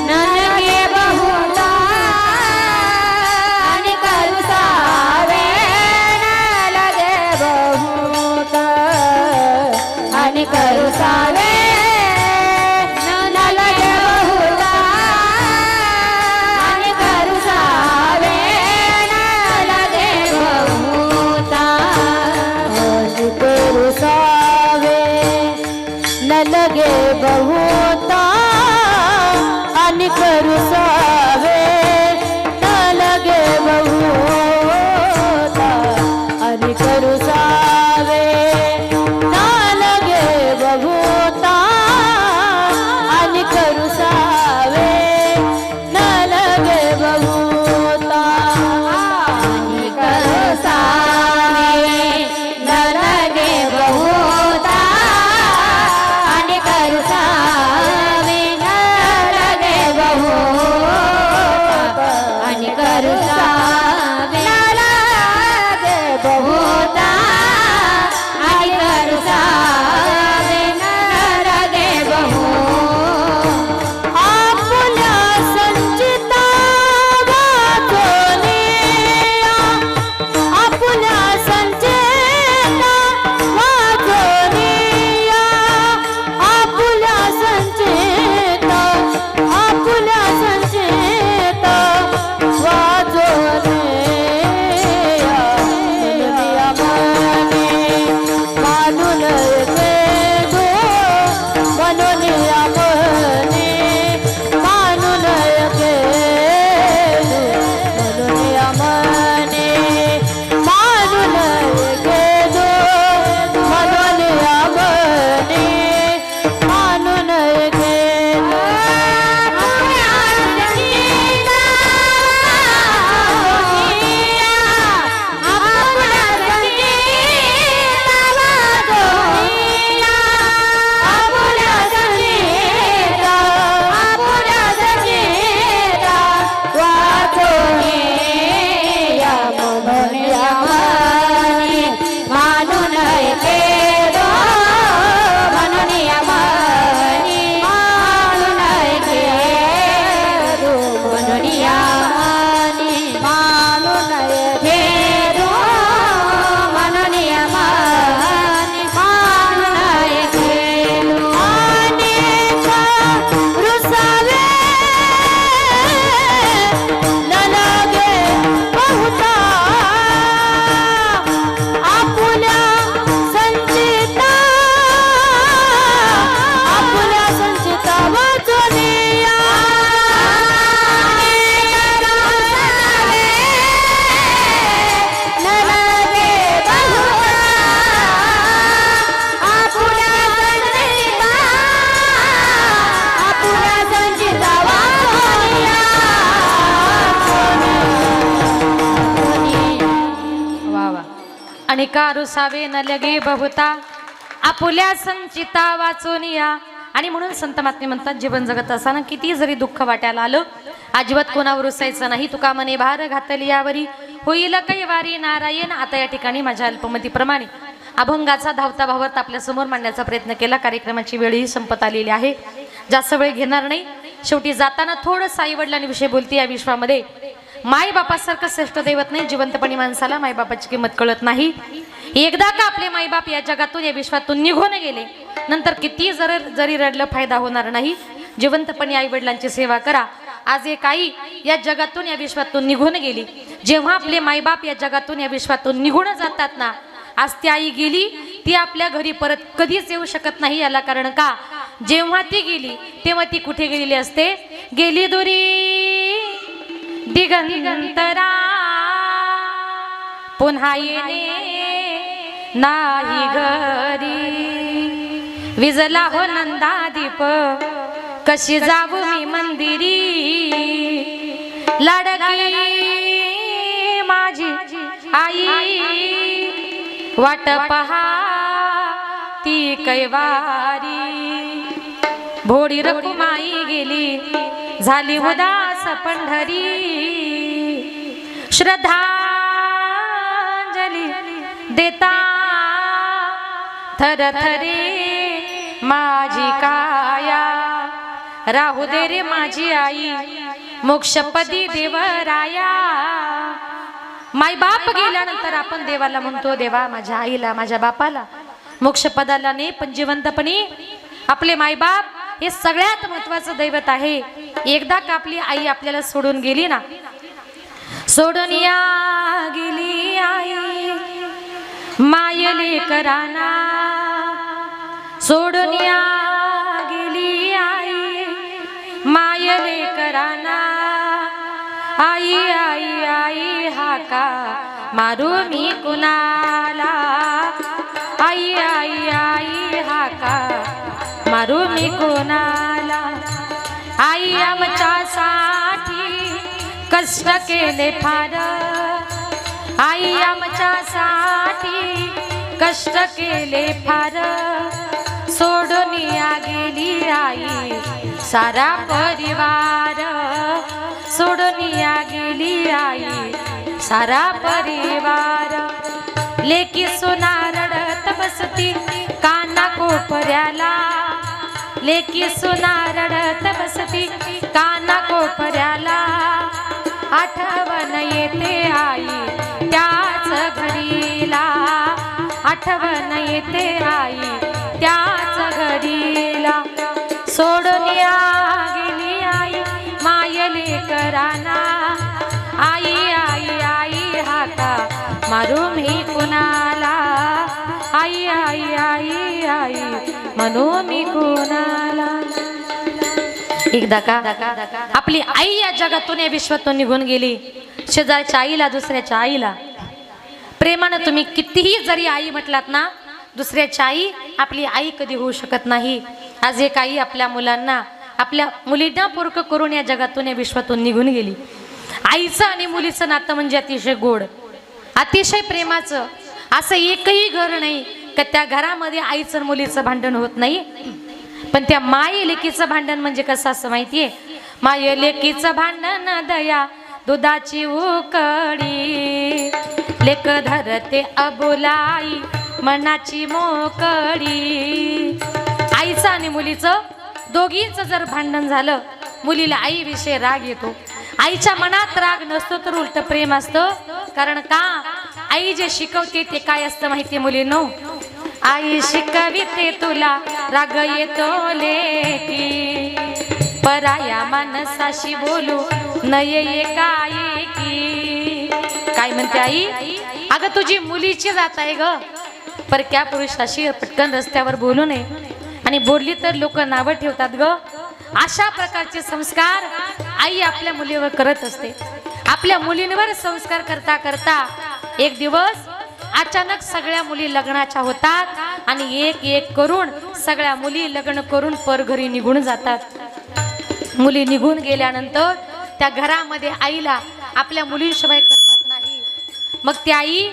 न लगे बहुता आणि करू सावे न लगे बहुता आणि करू सावे न लगे बहुता आणि का रुसावे न लगे बहुता आपुल्या संचिता वाचून या. आणि म्हणून संत महात्मे म्हणतात जीवन जगत असताना किती जरी दुःख वाट्याला आलं अजिबात कोणावर रुसायचं नाही. तुका मने भार घातली यावरी होईल कैवारी नारायण. आता या ठिकाणी माझ्या अल्पमतीप्रमाणे अभंगाचा धावता भावार्थ आपल्या समोर मांडण्याचा प्रयत्न केला. कार्यक्रमाची वेळही संपत आलेली आहे. जास्त वेळ घेणार नाही. शेवटी जाताना थोडंसं आई वडिलांविषयी बोलते. या विश्वामध्ये मायबापासारखं श्रेष्ठ दैवत नाही. जिवंतपणी माणसाला मायबापाची किंमत कळत नाही. एकदा का आपले मायबाप या जगातून या विश्वातून निघून गेले नंतर किती जरी रडलं फायदा होणार नाही. जिवंतपणी आई वडिलांची सेवा करा. आज एक आई या जगातून या विश्वातून निघून गेली. जेव्हा आपले मायबाप या जगातून या विश्वातून निघून जातात ना, आज ती आई गेली ती आपल्या घरी परत कधीच येऊ शकत नाही. याला कारण का, जेव्हा ती गेली तेव्हा ती कुठे गेलेली असते? गेली दुरी दिगंतरा पुन्हा येणे नाही घरी. विजला हो नंदा दीप कशी जाऊ मी मंदिरी. लाडकी माझी आई वाट पहा ती कैवारी. भोडी रखुमाई गेली झाली उदास पंढरी. श्रद्धांजली देता थरथरे माझी काया. राहू दे रे माझी आई मोक्षपदी देवराया. माय बाप गेल्यानंतर आपण देवाला म्हणतो देवा माझ्या आईला माझ्या बापाला मोक्षपदाला नाही, पण जिवंतपणी आपले मायबाप हे सगळ्यात महत्वाचं दैवत आहे. एकदा का आपली आई आपल्याला सोडून गेली ना, सोडून या गेली आई मायले कराना. सोडून या गेली आई मायले कराना. आई आई आई हाका मारू मी कुणाला. आई आई आई हाका मारू मी कोणाला. आई आमच्यासाठी कष्ट केले फार. आई आमच्यासाठी कष्ट केले फार. सोडून या गेली आई सारा परिवार. सोडून या गेली आई सारा परिवार. लेकी सुना रडत बसती काना कोपऱ्याला. लेकी सुना रडत बसती काना कोपऱ्याला. आठवण येते आई त्याच घडीला. आठवण येते आई त्याच घडीला. सोडून या गेली आई मायले कराना. आई आई आई हाका मारू मी कुणाला. आई आई आई आई म्हणू मी कुणाला. एकदा का आपली आई या जगातून या विश्वातून निघून गेली. शेजारच्या आईला दुसऱ्याच्या आईला प्रेमानं तुम्ही कितीही जरी आई म्हटलात ना, दुसऱ्याची आई आपली आई कधी होऊ शकत नाही. आज एक आई आपल्या मुलांना आपल्या मुलींना पोरकं करून या जगातून या विश्वातून निघून गेली. आईचं आणि मुलीचं नातं म्हणजे अतिशय गोड, अतिशय प्रेमाचं. असं एकही घर नाही का त्या घरामध्ये आईचं मुलीचं भांडण होत नाही. पण त्या माय लेकीचं भांडण म्हणजे कसं असं माहितीये? माय लेकीचं भांडण दया दुधाची उकडी. लेक धरते अबोलाई मनाची मोकडी. आईचं आणि मुलीचं दोघींचं जर भांडण झालं, मुलीला आईविषयी राग येतो. आईच्या मनात राग नसतो तर उलट प्रेम असतं. कारण का, आई जे शिकवते ते काय असतं माहितीये मुलींनो? आई शिकविते तुला राग येतो लेकी. पराया माणसाशी बोलू नये एकाएकी. काय म्हणते आई? अगं तुझी मुलीची जात आहे ग, परक्या पुरुषाशी पटकन रस्त्यावर बोलू नये. आणि बोलली तर लोक नावं ठेवतात ग. अशा प्रकारचे संस्कार आई आपल्या मुलीवर करत असते. आपल्या मुलींवर संस्कार करता करता एक दिवस अचानक सगळ्या मुली लग्नाच्या होतात आणि एक एक करून सगळ्या मुली लग्न करून परघरी निघून जातात. मुली निघून गेल्यानंतर त्या घरामध्ये आईला आपल्या मुलीशिवाय करमत नाही. मग ती आई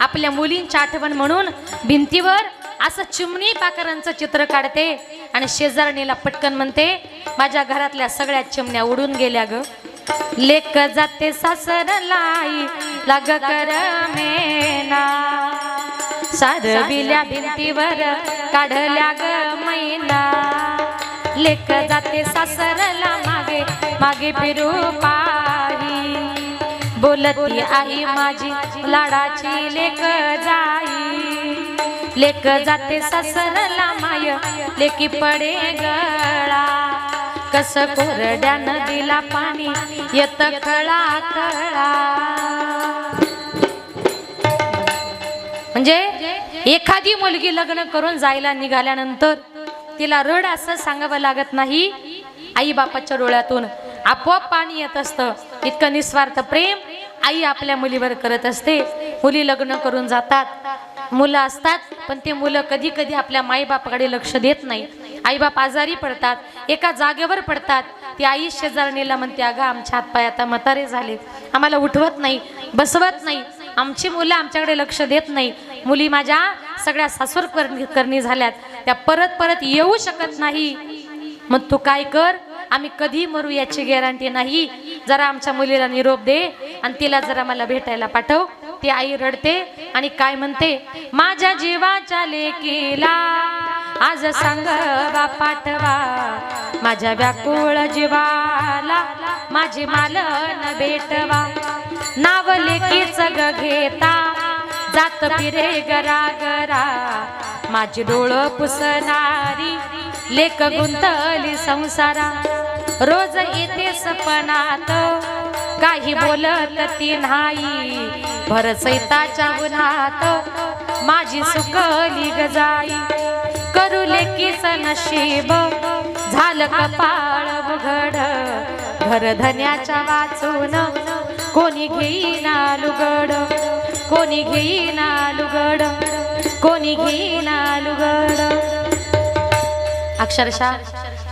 आपल्या मुलींची आठवण म्हणून भिंतीवर असं चिमणी पाखरांचं चित्र काढते आणि शेजारणीला पटकन म्हणते, माझ्या घरातल्या सगळ्या चिमण्या उडून गेल्या ग. लेक जाते सासरलाई लाग कर मेना, सारविल्या भिंतीवर काढल्या ग मैना. लेक जाते सासरला मागे मागे फिरू पाही, बोलती आई माझी लाडाची लेक जाई. लेक जाते सासरला माय लेकी पडे गळा, कस कोरड्या नदीला पाणी येत खळा खळा. म्हणजे एखादी मुलगी लग्न करून जायला निघाल्यानंतर तिला रड असं सांगावं लागत नाही, आई बापाच्या डोळ्यातून आपोआप पाणी येत असतं. इतकं निस्वार्थ प्रेम आई आपल्या मुलीवर करत असते. मुली लग्न करून जातात, मुलं असतात, पण ते मुलं कधी कधी आपल्या माईबापाकडे लक्ष देत नाही. आईबाप आजारी पडतात, एका जागेवर पडतात. ती आई शेजारणीला म्हणते, अगं आमचे हातपाय आता म्हातारे झाले, आम्हाला उठवत नाही, बसवत नाही, आमची मुलं आमच्याकडे लक्ष देत नाही. मुली माझ्या सगळ्या सासर करणी झाल्यात, त्या परत परत येऊ शकत नाही. मग तू काय कर, आम्ही कधी मरू याची गॅरंटी नाही, जरा आमच्या मुलीला निरोप दे आणि तिला जरा मला भेटायला पाठव. ती आई रडते आणि काय म्हणते, माझ्या जीवाच्या लेकीला आज सांगवा पाठवा, माझ्या व्याकुळ जीवाला माझी मालन भेटवा. नाव लेकीच ग घेता जात फिरे गरा गरा, माझी डोळ पुसणारी लेक गुंतली संसारा. रोज येते सपनात काही बोलत ती नाही, भर सैताच्या उन्हात माझी सुकली गजाई. करू लेकीच नशीब झालं कपाळ उघड, घर धन्याच्या वाचून कोणी घेईना लुगड, कोणी घेईना लुगड, कोणी घेईना लुगड. अक्षरशः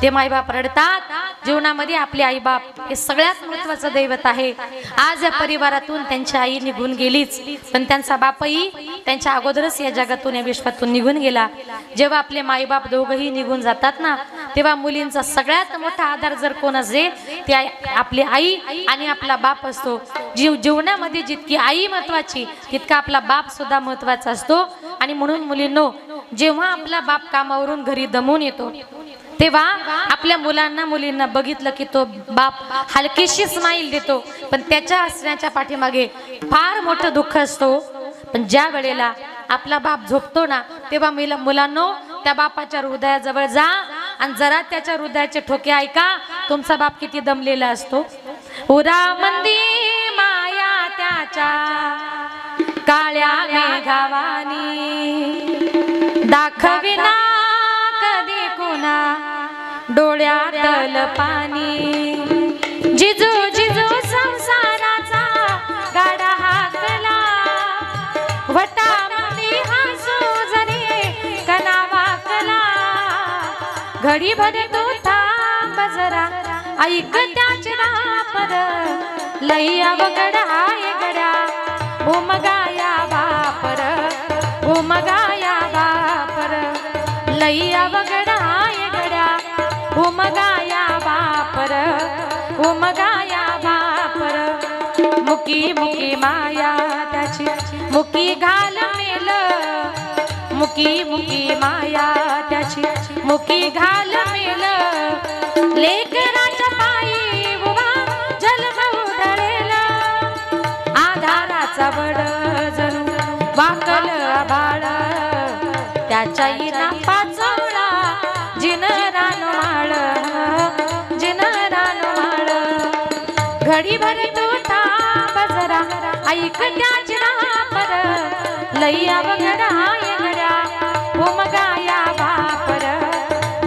ते माईबाप रडतात. जीवनामध्ये आपले आईबाप हे सगळ्यात महत्वाचं दैवत आहे. आज या परिवारातून त्यांची आई निघून गेलीच, पण त्यांचा बापही त्यांच्या अगोदरच या जगातून या विश्वातून निघून गेला. जेव्हा आपले माईबाप दोघंही निघून जातात ना, तेव्हा मुलींचा सगळ्यात मोठा आधार जर कोण असेल ते आपली आई आणि आपला बाप असतो. जीवनामध्ये जितकी आई महत्वाची तितका आपला बाप सुद्धा महत्वाचा असतो. आणि म्हणून मुलींनो, जेव्हा आपला बाप कामावरून घरी दमून येतो तेव्हा आपल्या मुलांना मुलींना बघितलं की तो बाप हलकीशी स्माईल देतो, पण त्याच्या हसण्याच्या पाठीमागे फार मोठं दुःख असतो. पण ज्या वेळेला आपला बाप झोपतो ना, तेव्हा मुलांनो त्या बापाच्या हृदयाजवळ जा आणि जरा त्याच्या हृदयाचे ठोके ऐका. तुमचा बाप किती दमलेला असतो. उरा मंदी माया त्याच्या काळ्या मेघावानी, दाखविना कधी कुणा डोळ्यातल पाणी. जिजू जिजू संसाराचा गाडा हाकला, वटामध्ये हसू जरी कना वाकला. घडी भर तू थांब जरा ऐक त्याची रापर, लई अवघड हाय गड्या उमगाया बापर, उमगाया बापर, लई अवघड हाय गड्या उमगाया बापर, उमगाया बापर. मुकी मुकी माया त्याची मुकी घाल मेल, मुकी मुकी माया त्याची मुकी घाल मेल. लेकराच्या पायी उभा जन्म उधळेल, आधाराचा वड जणू वाकल आभाळ. त्याच्या इना पाचवळा जिन रानमाळ, जिन रानमाळ. घडी भर तू थांब जरा ऐक त्याची रापर, लई अवघड हाय गड्या उमगाया बापर,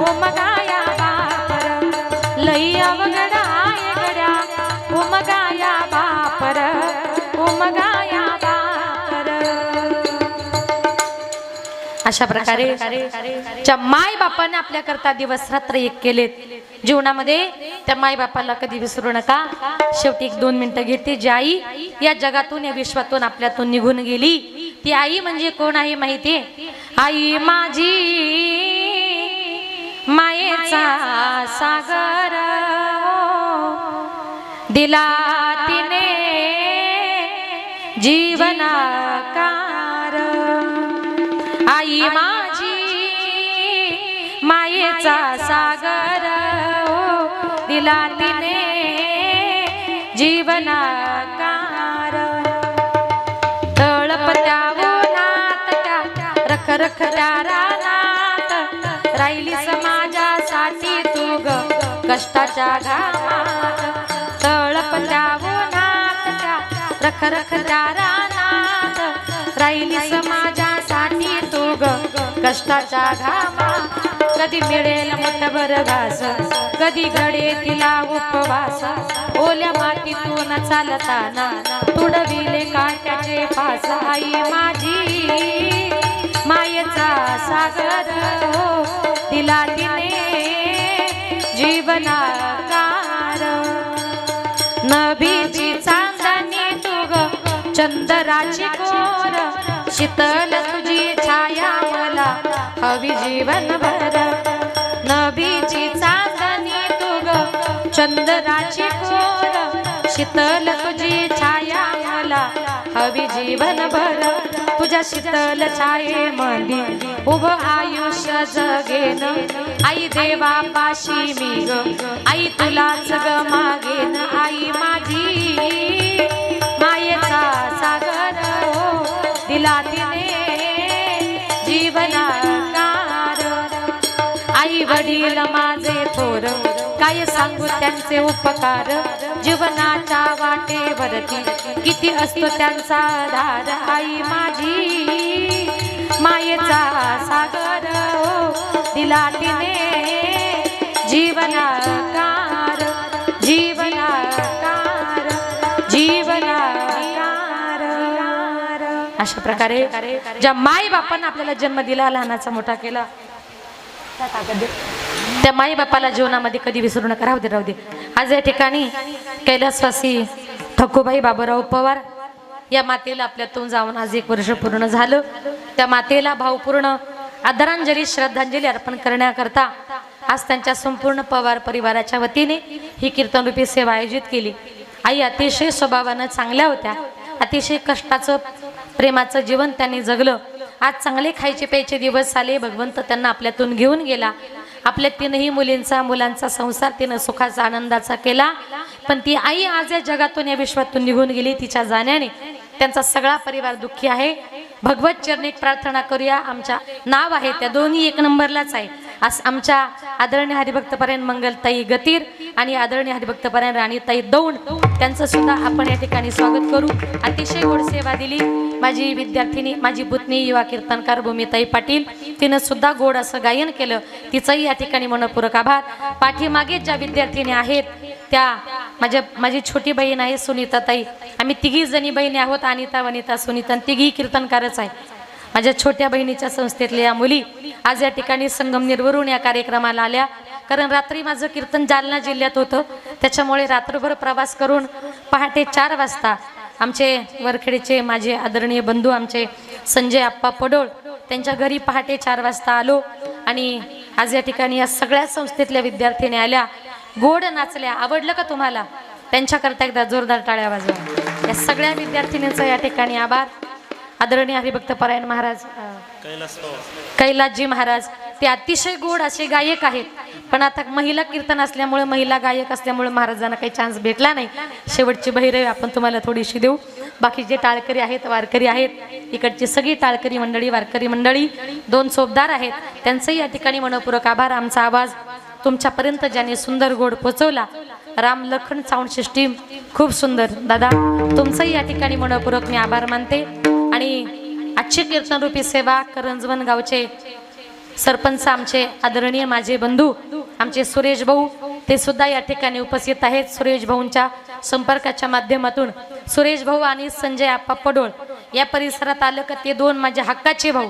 उमगाया बापर, लई अवघड हाय गड्या उमगाया बापर, उमगाया बापर. अशा प्रकारे माय बापाने आपल्या करता दिवस रात्र एक केलेत. जीवनामध्ये त्या माय बापाला कधी विसरू नका. शेवटी 1-2 मिनिटं घेते. जी आई या जगातून या विश्वातून आपल्यातून निघून गेली, ती ती आई म्हणजे कोण आहे माहिती? आई माझी मायेचा सागर दिला तिने जीवनाकार। आई माझी मायेचा सागर दिला तिने जीवनाकार। तळपत्या उन्हात त्या रखरखत्या रानात राहिली समाजासाठी तू ग कष्टाच्या घामात। तळपत्या उन्हात त्या रखरखत्या रानात राहिली समाजासाठी तू ग कष्टाच्या घामात। कधी मिळेल मुठभर घास, कधी घडे तिला उपवास, ओल्या मातीतून चालताना तुडविले काट्याचे फास। आई माझी मायेचा सागर दिला तिने जीवनाकार। नभीची चांदणी तू ग चंद्राची कोर, शीतल तुझी छाया मला हवी जीवनभर। नभीची चांदणी तू ग चंद्राची कोर, शीतल तुझी छाया मला हवी जीवनभर। तुझ्या शीतल छायेमध्ये उभं आयुष्य जगेन, आई देवापाशी मी ग आई तुलाच ग मागेन। आई माझी मायेचा सागर दिला तिने जीवनाकार। आई वडील माझे थोर काय सांगू त्यांचे उपकार, जीवनाच्या वाटेवरती किती असतो त्यांचा आधार। आई माझी मायेचा सागर दिला तिने जीवनाकार। जीवनाकार जीवनाकार। अशा प्रकारे ज्या माई बापांना आपल्याला जन्म दिला, लहानाचा मोठा केला, त्या माई बापाला जीवनामध्ये कधी विसरू नका। राहू दे। आज या ठिकाणी कैलासवासी ठकूबाई बाबूराव पवार या मातेला आपल्यातून जाऊन आज 1 वर्ष पूर्ण झालं। त्या मातेला भावपूर्ण आदरांजली श्रद्धांजली अर्पण करण्याकरता आज त्यांच्या संपूर्ण पवार परिवाराच्या वतीने ही कीर्तनरूपी सेवा आयोजित केली। आई अतिशय स्वभावानं चांगल्या होत्या, अतिशय कष्टाचं प्रेमाचं जीवन त्यांनी जगलं। आज चांगले खायचे प्यायचे दिवस आले, भगवंत त्यांना आपल्यातून घेऊन गेला। आपल्या 3ही मुलांचा संसार तिनं सुखाचा आनंदाचा केला, पण ती आई आज या जगातून या विश्वातून निघून गेली। तिच्या जाण्याने त्यांचा सगळा परिवार दुःखी आहे। भगवत चरणी प्रार्थना करूया। आमच्या नाव आहे त्या दोन्ही 1 नंबरलाच आहे। आज आमच्या आदरणीय हरिभक्तपरायण मंगलताई गतीर आणि आदरणीय हरिभक्तपरायण राणीताई दौंड त्यांचं सुद्धा आपण या ठिकाणी स्वागत करू। अतिशय गोड सेवा दिली माझी विद्यार्थिनी, माझी पुतणी युवा कीर्तनकार भूमिताई पाटील, तिनं सुद्धा गोड असं गायन केलं, तिचंही या ठिकाणी मनपूर्वक आभार। पाठीमागे ज्या विद्यार्थिनी आहेत त्या माझी छोटी बहीण आहे सुनीताताई, आम्ही 3घी जणी बहिणी आहोत, अनिता वनिता सुनीता, 3घी कीर्तनकारच आहे। माझ्या छोट्या बहिणीच्या संस्थेतल्या या मुली आज या ठिकाणी संगमनेरवरून या कार्यक्रमाला आल्या, कारण रात्री माझं कीर्तन जालना जिल्ह्यात होतं, त्याच्यामुळे रात्रभर प्रवास करून पहाटे 4 वाजता आमचे वरखेडचे माझे आदरणीय बंधू आमचे संजय आप्पा पडोळ त्यांच्या घरी पहाटे 4 वाजता आलो आणि आज या ठिकाणी या सगळ्या संस्थेतल्या विद्यार्थिनी आल्या, गोड नाचल्या। आवडलं का तुम्हाला? त्यांच्याकरता एकदा जोरदार टाळ्या वाजवा। या सगळ्या विद्यार्थिनींचा या ठिकाणी आभार। आदरणीय हरिभक्तपरायण महाराज कैलासजी महाराज ते अतिशय गोड असे गायक आहेत, पण आता महिला कीर्तन असल्यामुळे महिला गायक असल्यामुळे महाराजांना काही चान्स भेटला नाही। शेवटची बहिरवी आपण तुम्हाला थोडीशी देऊ। बाकी जे टाळकरी आहेत वारकरी आहेत, इकडची सगळी टाळकरी मंडळी वारकरी मंडळी 2 सोबदार आहेत, त्यांचंही या ठिकाणी मनपूर्वक आभार। आमचा आवाज तुमच्यापर्यंत ज्याने सुंदर गोड पोचवला, राम लखन साऊंड सिस्टीम खूप सुंदर दादा, तुमचंही या ठिकाणी मनपूर्वक मी आभार मानते। आणि आजची कीर्तनरूपी सेवा करंजवन गावचे सरपंच आमचे आदरणीय माझे बंधू आमचे सुरेश भाऊ ते सुद्धा या ठिकाणी उपस्थित आहेत। सुरेश भाऊंच्या संपर्काच्या माध्यमातून सुरेश भाऊ आणि संजय आप्पा पडोळ या परिसरात आलं का ते 2 माझे हक्काचे भाऊ,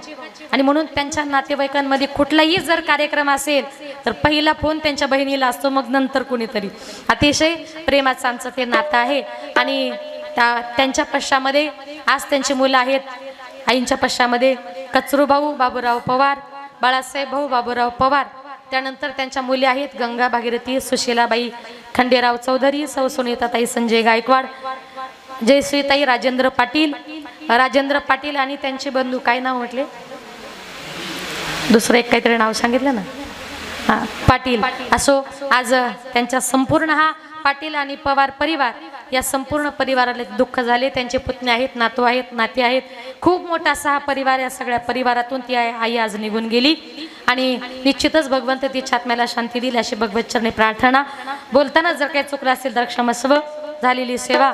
आणि म्हणून त्यांच्या नातेवाईकांमध्ये कुठलाही जर कार्यक्रम असेल तर पहिला फोन त्यांच्या बहिणीला असतो, मग नंतर कोणीतरी। अतिशय प्रेमाचं आमचं ते नातं आहे। आणि त्यांच्या पश्चामध्ये आज त्यांची मुलं आहेत आईंच्या पश्चामध्ये कचरूभाऊ बाबूराव पवार, बाळासाहेब भाऊ बाबूराव पवार, त्यानंतर त्यांच्या मुली आहेत गंगा भागीरथी सुशीलाबाई खंडेराव चौधरी, सौ सुनीताताई संजय गायकवाड, जयश्रीताई राजेंद्र पाटील आणि त्यांचे बंधू, काय नाव म्हटले, दुसरं एक काहीतरी नाव सांगितलं ना, हां पाटील. असो, आज त्यांच्या संपूर्ण हा पाटील आणि पवार परिवार या संपूर्ण परिवाराला दुःख झाले. त्यांचे पुतणे आहेत, नातू आहेत, नाते आहेत, खूप मोठा असा हा परिवार. या सगळ्या परिवारातून ती आई आज निघून गेली आणि निश्चितच भगवंत तिच्या आत्म्याला शांती देईल अशी भगवत चरणी प्रार्थना. बोलताना जर काही चुकलं असेल तर क्षमस्व. झालेली सेवा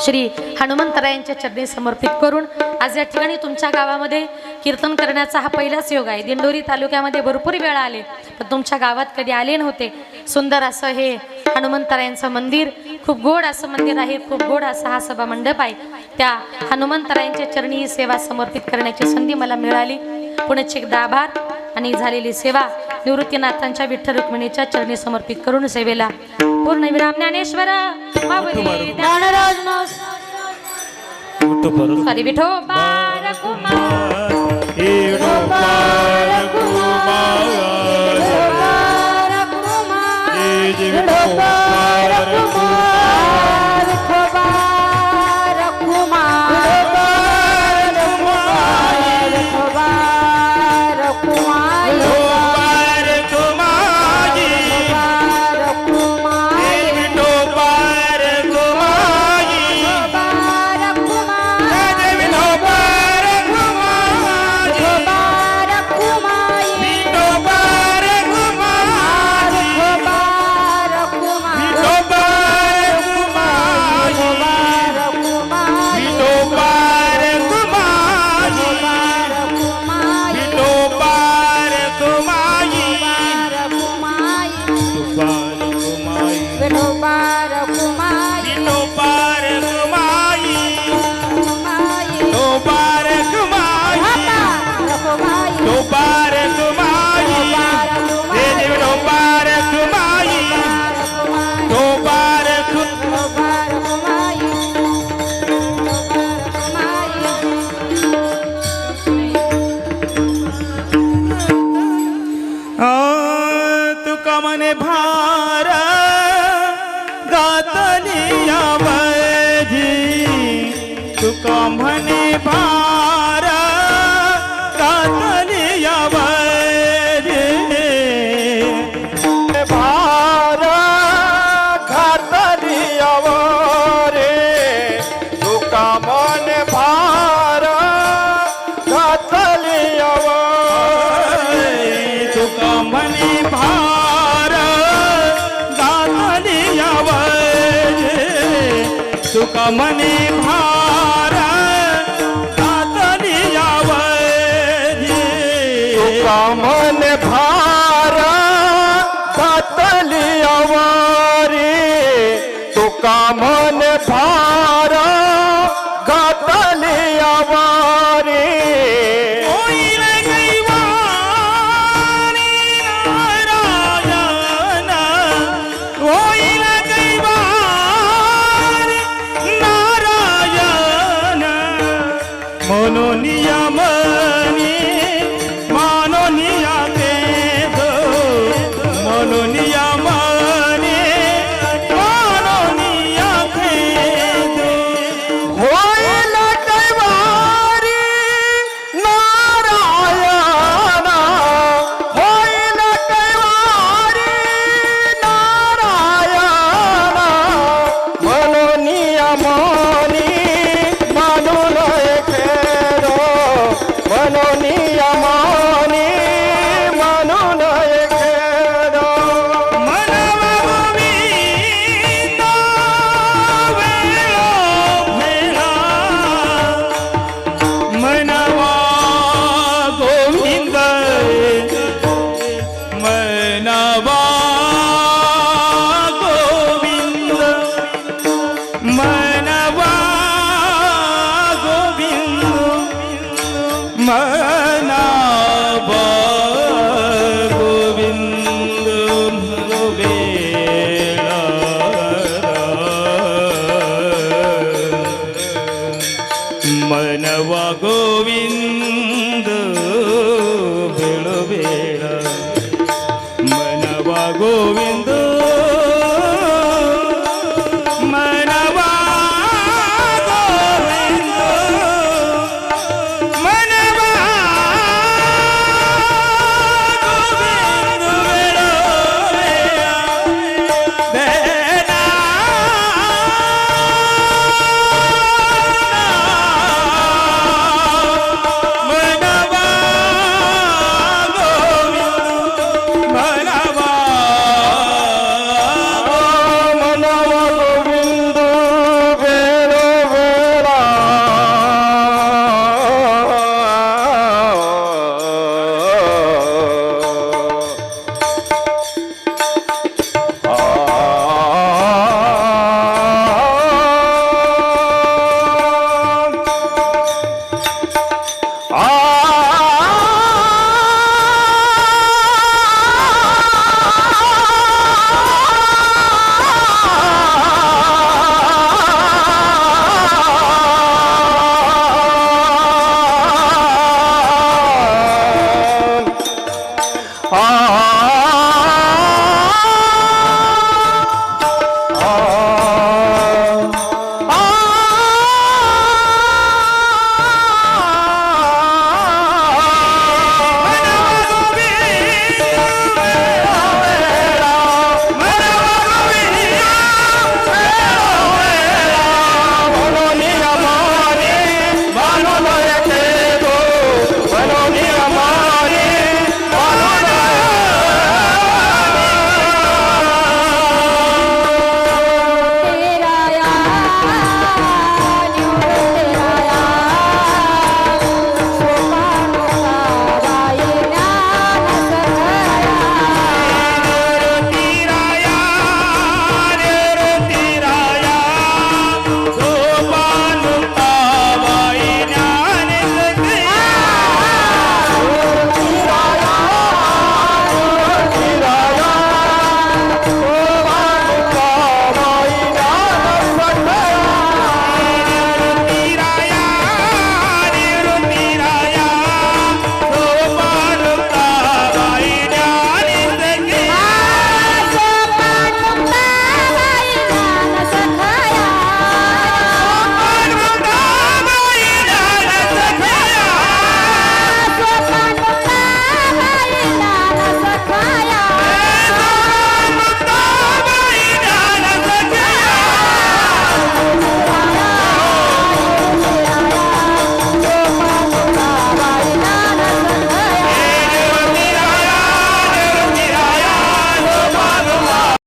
श्री हनुमंतरायांच्या चरणी समर्पित करून आज या ठिकाणी तुमच्या गावामध्ये कीर्तन करण्याचा हा पहिलाच योग आहे. दिंडोरी तालुक्यामध्ये भरपूर वेळा आले, पण तुमच्या गावात कधी आले नव्हते. सुंदर असं हे हनुमंतरायांचं मंदिर, खूप गोड असं मंदिर आहे, खूप गोड असा हा सभा मंडप आहे. त्या हनुमंतरायांच्या चरणी ही सेवा समर्पित करण्याची संधी मला मिळाली. पुण्याचे एकदा आभार. आणि झालेली सेवा निवृत्तीनाथांच्या विठ्ठल रुक्मिणीच्या चरणी समर्पित करून सेवेला पूर्णविराम. ज्ञानेश्वर हरी विठोबा रघुमाई, मने भार घातली यावरी, तुका मन भार घातली यावरी, तुका मन भार